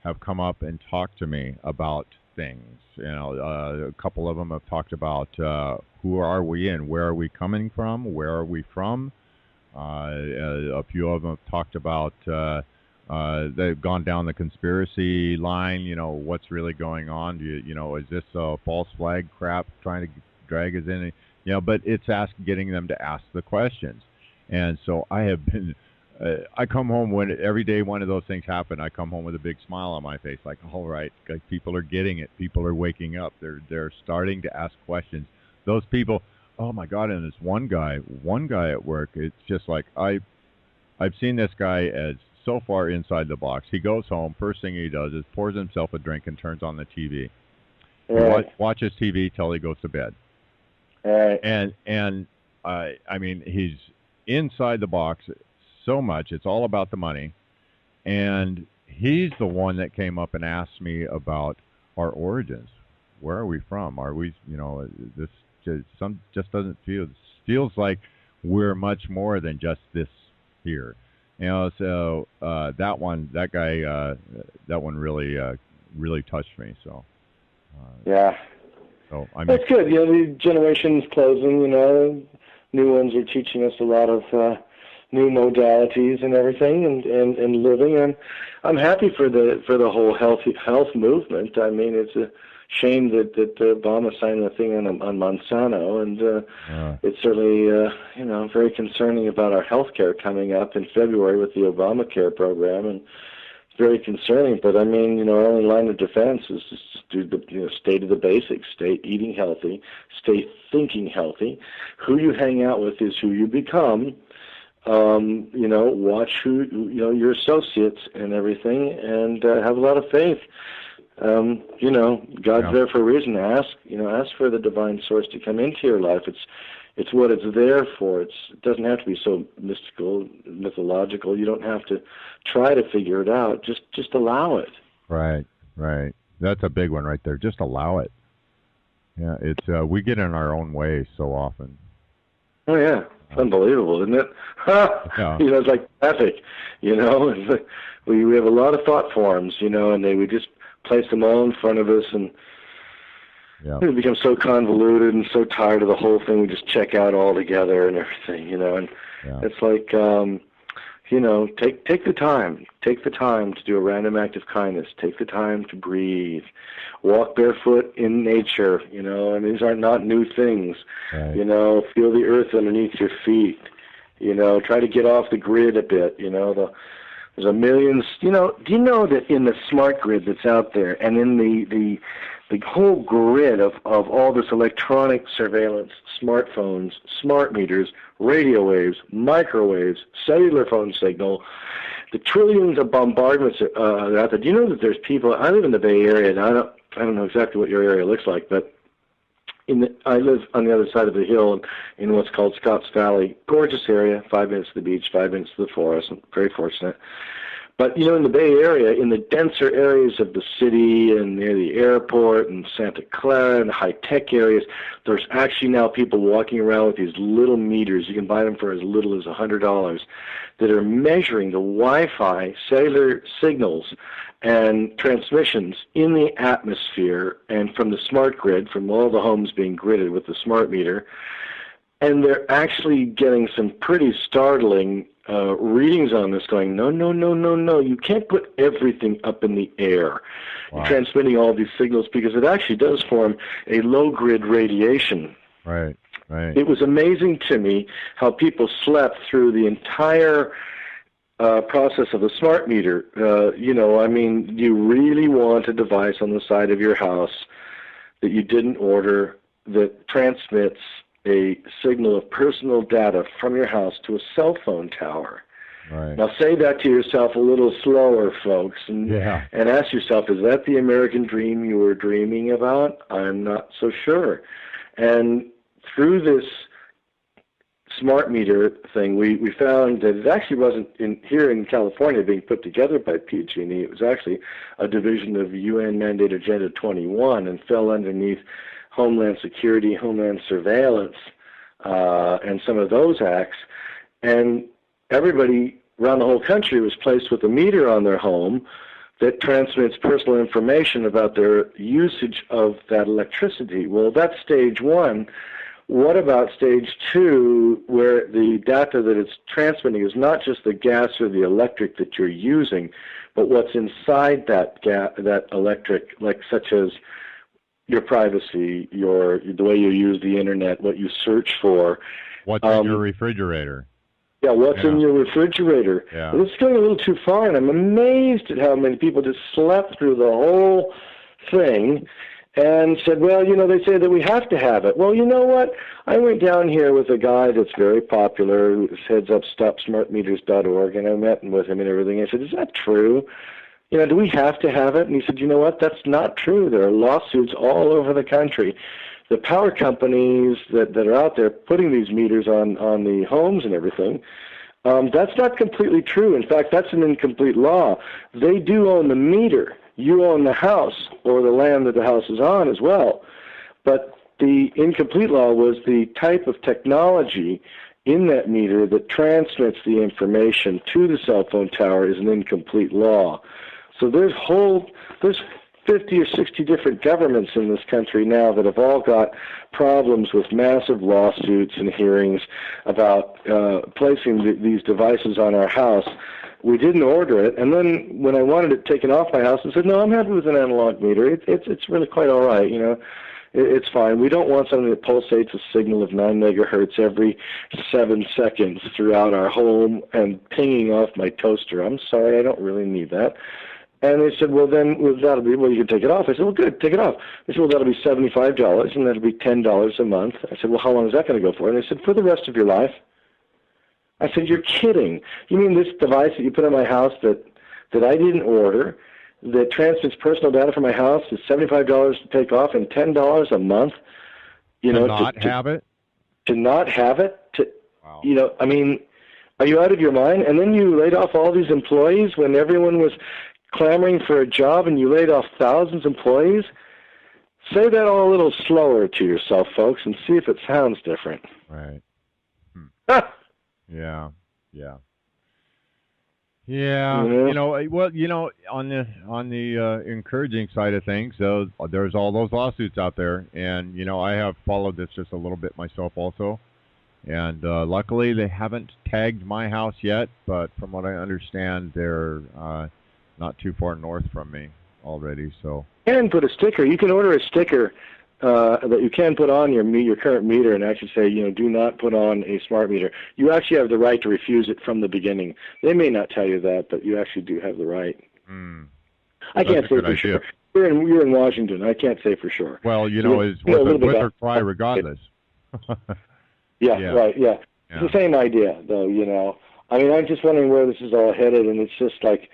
have come up and talked to me about things. A couple of them have talked about who are we and where are we coming from, where are we from. A few of them have talked about they've gone down the conspiracy line. What's really going on? Is this a false flag crap trying to drag us in? But it's getting them to ask the questions. And so I have been. I come home every day one of those things happen. I come home with a big smile on my face, like, all right, people are getting it. People are waking up. They're starting to ask questions. those people. Oh my God! And this one guy at work. It's just like I've seen this guy as so far inside the box. He goes home. First thing he does is pours himself a drink and turns on the TV. Right. Watches TV till he goes to bed. Right. And I mean, he's inside the box so much. It's all about the money. And he's the one that came up and asked me about our origins. Where are we from? Are we, this just doesn't feels like we're much more than just this here. So that one really touched me. So yeah. So I mean, that's good. The generation's closing. New ones are teaching us a lot of new modalities and everything, and living. And I'm happy for the whole health movement. I mean, it's a shame that Obama signed the thing on Monsanto, and it's certainly very concerning about our health care coming up in February with the Obamacare program, and it's very concerning. But I mean, our only line of defense is just to do stay to the basics, stay eating healthy, stay thinking healthy. Who you hang out with is who you become. Watch who your associates and everything, and have a lot of faith. God's there for a reason. Ask for the divine source to come into your life. It's what it's there for. It doesn't have to be so mystical, mythological. You don't have to try to figure it out. Just allow it. Right. That's a big one right there. Just allow it. Yeah, it's we get in our own way so often. Oh yeah, it's unbelievable, isn't it? Yeah. It's like traffic. It's like we have a lot of thought forms, and we just place them all in front of us, and we become so convoluted and so tired of the whole thing. We just check out altogether and everything, and it's like, take the time. Take the time to do a random act of kindness. Take the time to breathe. Walk barefoot in nature, and these are not new things. Right. Feel the earth underneath your feet. Try to get off the grid a bit, There's a million, do you know that in the smart grid that's out there, and in the whole grid of all this electronic surveillance, smartphones, smart meters, radio waves, microwaves, cellular phone signal, the trillions of bombardments that are out there. Do you know that there's people, I live in the Bay Area, and I don't know exactly what your area looks like, but I live on the other side of the hill in what's called Scotts Valley. Gorgeous area, 5 minutes to the beach, 5 minutes to the forest. I'm very fortunate. But, in the Bay Area, in the denser areas of the city and near the airport and Santa Clara and high-tech areas, there's actually now people walking around with these little meters. You can buy them for as little as $100 that are measuring the Wi-Fi cellular signals and transmissions in the atmosphere and from the smart grid, from all the homes being gridded with the smart meter. And they're actually getting some pretty startling readings on this going, no, you can't put everything up in the air. Wow. You're transmitting all these signals because it actually does form a low-grid radiation. Right. It was amazing to me how people slept through the entire process of the smart meter. You really want a device on the side of your house that you didn't order that transmits a signal of personal data from your house to a cell phone tower. Right. Now say that to yourself a little slower, folks, and ask yourself, is that the American dream you were dreaming about? I'm not so sure. And through this smart meter thing, we found that it actually wasn't here in California being put together by PG&E. It was actually a division of UN Mandate Agenda 21 and fell underneath Homeland Security, Homeland Surveillance, and some of those acts. And everybody around the whole country was placed with a meter on their home that transmits personal information about their usage of that electricity. Well, that's stage one. What about stage two, where the data that it's transmitting is not just the gas or the electric that you're using, but what's inside that electric, like such as your privacy, the way you use the internet, what you search for. What's in your refrigerator? Yeah, what's in your refrigerator. Yeah. And it's going a little too far, and I'm amazed at how many people just slept through the whole thing and said, well, they say that we have to have it. Well, you know what? I went down here with a guy that's very popular, who heads up StopSmartMeters.org, and I met with him and everything. I said, is that true? Do we have to have it? And he said, you know what? That's not true. There are lawsuits all over the country. The power companies that are out there putting these meters on the homes and everything, that's not completely true. In fact, that's an incomplete law. They do own the meter. You own the house or the land that the house is on as well. But the incomplete law was the type of technology in that meter that transmits the information to the cell phone tower is an incomplete law. So there's 50 or 60 different governments in this country now that have all got problems with massive lawsuits and hearings about placing these devices on our house. We didn't order it, and then when I wanted it taken off my house, I said, no, I'm happy with an analog meter. It's really quite all right, It's fine. We don't want something that pulsates a signal of 9 megahertz every 7 seconds throughout our home and pinging off my toaster. I'm sorry, I don't really need that. And they said, well, that'll be, you can take it off. I said, well, good, take it off. They said, well, that'll be $75, and that'll be $10 a month. I said, well, how long is that going to go for? And they said, for the rest of your life. I said, you're kidding. You mean this device that you put in my house that I didn't order, that transmits personal data from my house is $75 to take off and $10 a month? To not have it? To not have it? Wow. Are you out of your mind? And then you laid off all these employees when everyone was clamoring for a job, and you laid off thousands of employees? Say that all a little slower to yourself, folks, and see if it sounds different. Right. Ah! Yeah. Mm-hmm. On the encouraging side of things, there's all those lawsuits out there, and I have followed this just a little bit myself also, and luckily they haven't tagged my house yet, but from what I understand, they're not too far north from me already. So and put a sticker. You can order a sticker that you can put on your current meter and actually say, do not put on a smart meter. You actually have the right to refuse it from the beginning. They may not tell you that, but you actually do have the right. I can't say for sure. You're in Washington. I can't say for sure. Well, it's worth a try regardless. Yeah, right, yeah. It's the same idea, though, I'm just wondering where this is all headed, and it's just like,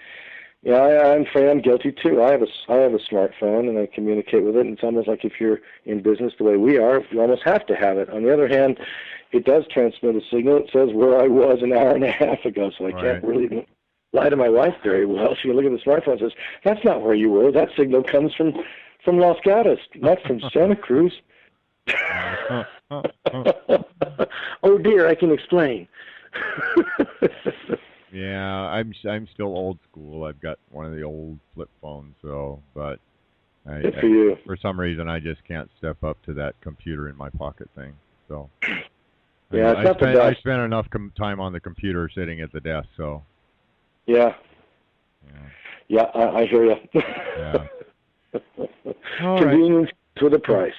I'm afraid I'm guilty too. I have a smartphone, and I communicate with it, and it's almost like if you're in business the way we are, you almost have to have it. On the other hand, it does transmit a signal. It says where I was an hour and a half ago, so I can't really lie to my wife very well. She can look at the smartphone and says, that's not where you were. That signal comes from Los Gatos, not from Santa Cruz. Oh dear, I can explain. Yeah, I'm still old school. I've got one of the old flip phones, but good for you. For some reason, I just can't step up to that computer in my pocket thing. So yeah, I spent enough time on the computer sitting at the desk. So yeah, I hear you. Yeah. Convenience with a price.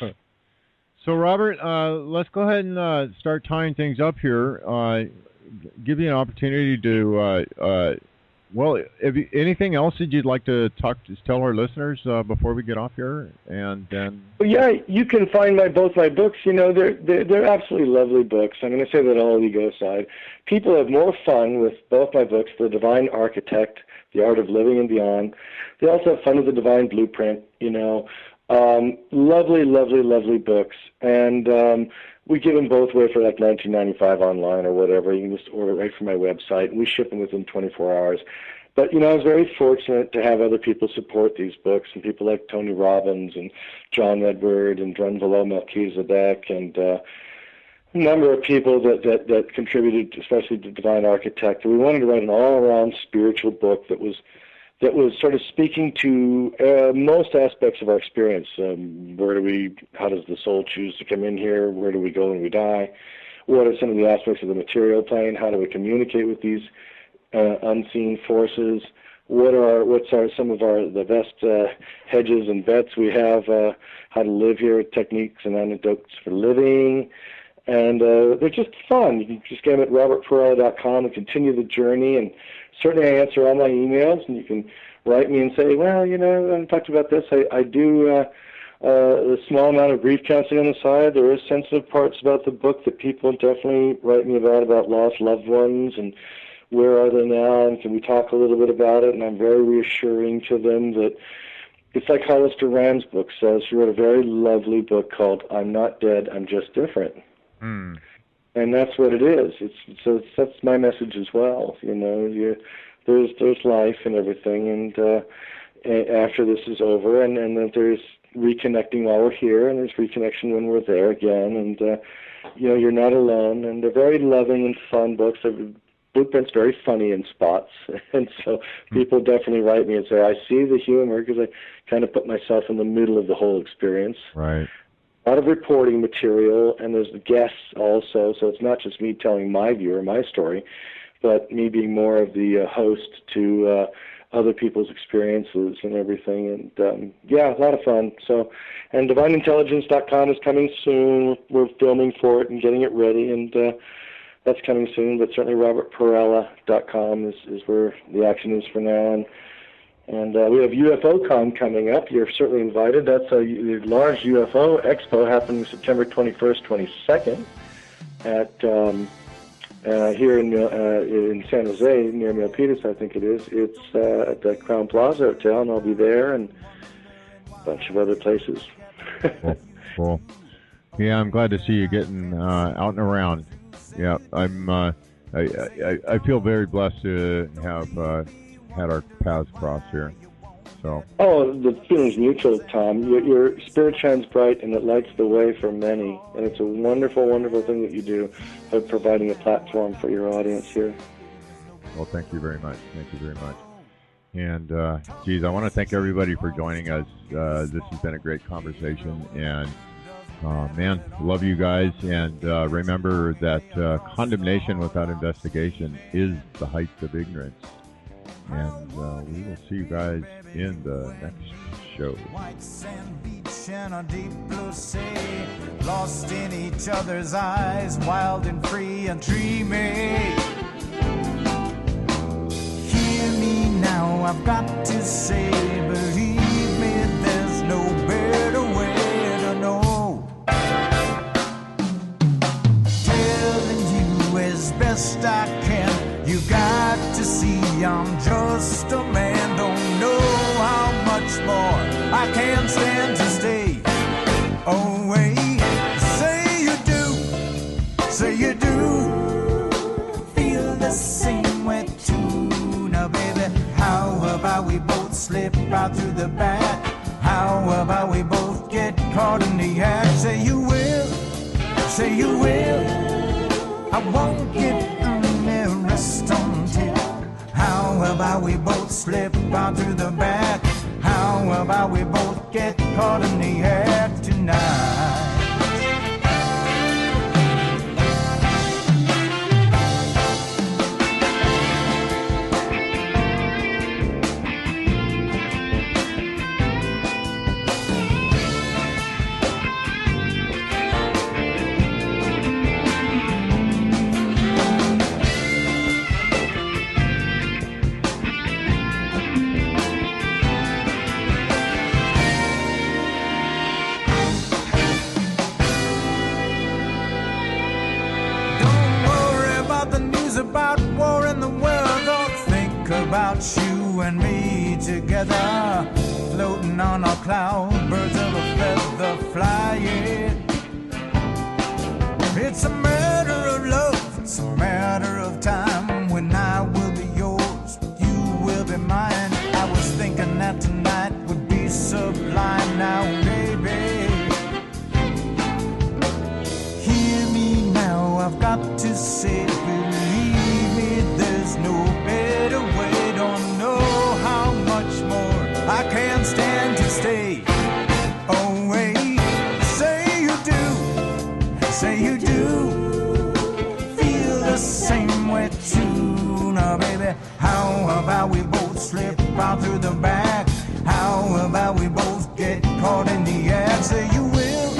So Robert, let's go ahead and start tying things up here. Give you an opportunity to, anything else that you'd like to tell our listeners before we get off here, and then. Well, yeah, you can find both my books. They're absolutely lovely books. I'm going to say that all ego aside. People have more fun with both my books, The Divine Architect, The Art of Living and Beyond. They also have fun with The Divine Blueprint. Lovely, lovely, lovely books, and we give them both away for like $19.95 online or whatever. You can just order right from my website. We ship them within 24 hours. But, I was very fortunate to have other people support these books, and people like Tony Robbins and John Edward and Drunvalo Melchizedek and a number of people that contributed, especially to Divine Architect. And we wanted to write an all-around spiritual book that was sort of speaking to most aspects of our experience. How does the soul choose to come in here? Where do we go when we die? What are some of the aspects of the material plane? How do we communicate with these unseen forces? What's some of the best hedges and bets we have? How to live here, techniques and anecdotes for living. And they're just fun. You can just get them at robertperala.com and continue the journey. And certainly I answer all my emails, and you can write me and say, well, I haven't talked about this. I do a small amount of grief counseling on the side. There is sensitive parts about the book that people definitely write me about lost loved ones and where are they now, and can we talk a little bit about it? And I'm very reassuring to them that it's like Hollister Rand's book says. She wrote a very lovely book called I'm Not Dead, I'm Just Different. Mm. And that's what it is. That's my message as well. You know, there's life and everything, and after this is over, and then there's reconnecting while we're here, and there's reconnection when we're there again, and you know, you're not alone. And they're very loving and fun books. Blueprint's very funny in spots, and so people definitely write me and say, I see the humor, because I kind of put myself in the middle of the whole experience. Right. A lot of reporting material, and there's the guests also, so it's not just me telling my view or my story, but me being more of the host to other people's experiences and everything. And yeah, a lot of fun. So, and DivineIntelligence.com is coming soon. We're filming for it and getting it ready, and that's coming soon. But certainly RobertPerala.com is where the action is for now. And we have UFOCon coming up. You're certainly invited. That's a large UFO expo happening September 21st, 22nd at here in San Jose, near Milpitas, I think it is. It's at the Crown Plaza Hotel, and I'll be there, and a bunch of other places. Cool. Yeah, I'm glad to see you getting out and around. Yeah, I feel very blessed to have had our paths cross here. So. Oh, the feeling's mutual, Tom. Your spirit shines bright, and it lights the way for many. And it's a wonderful, wonderful thing that you do of providing a platform for your audience here. Well, thank you very much. Thank you very much. And, geez, I want to thank everybody for joining us. This has been a great conversation. And, man, love you guys. And remember that condemnation without investigation is the height of ignorance. And we will see you guys in the next show. White sand beach and a deep blue sea, lost in each other's eyes, wild and free and dreamy. Hear me now, I've got to say, believe me, there's no better way to know. Telling you as best I can, you got to see I'm just a man, don't know how much more I can stand to stay away. Say you do, feel the same way too. Now baby, how about we both slip out through the back? How about we both get caught in the act? Say you will, I won't get embarrassed until. How about we both slip out through the back? How about we both get caught in the act tonight? About war in the world, don't think about you and me together, floating on a cloud, birds of a feather flying. It's a matter of love, it's a matter of time, when I will be yours, you will be mine. I was thinking that tonight would be sublime. Now baby, hear me now, I've got to say, there's no better way, don't know how much more I can stand to stay away. Say you do, feel the same way too. Now baby, how about we both slip out through the back? How about we both get caught in the act? Say you will,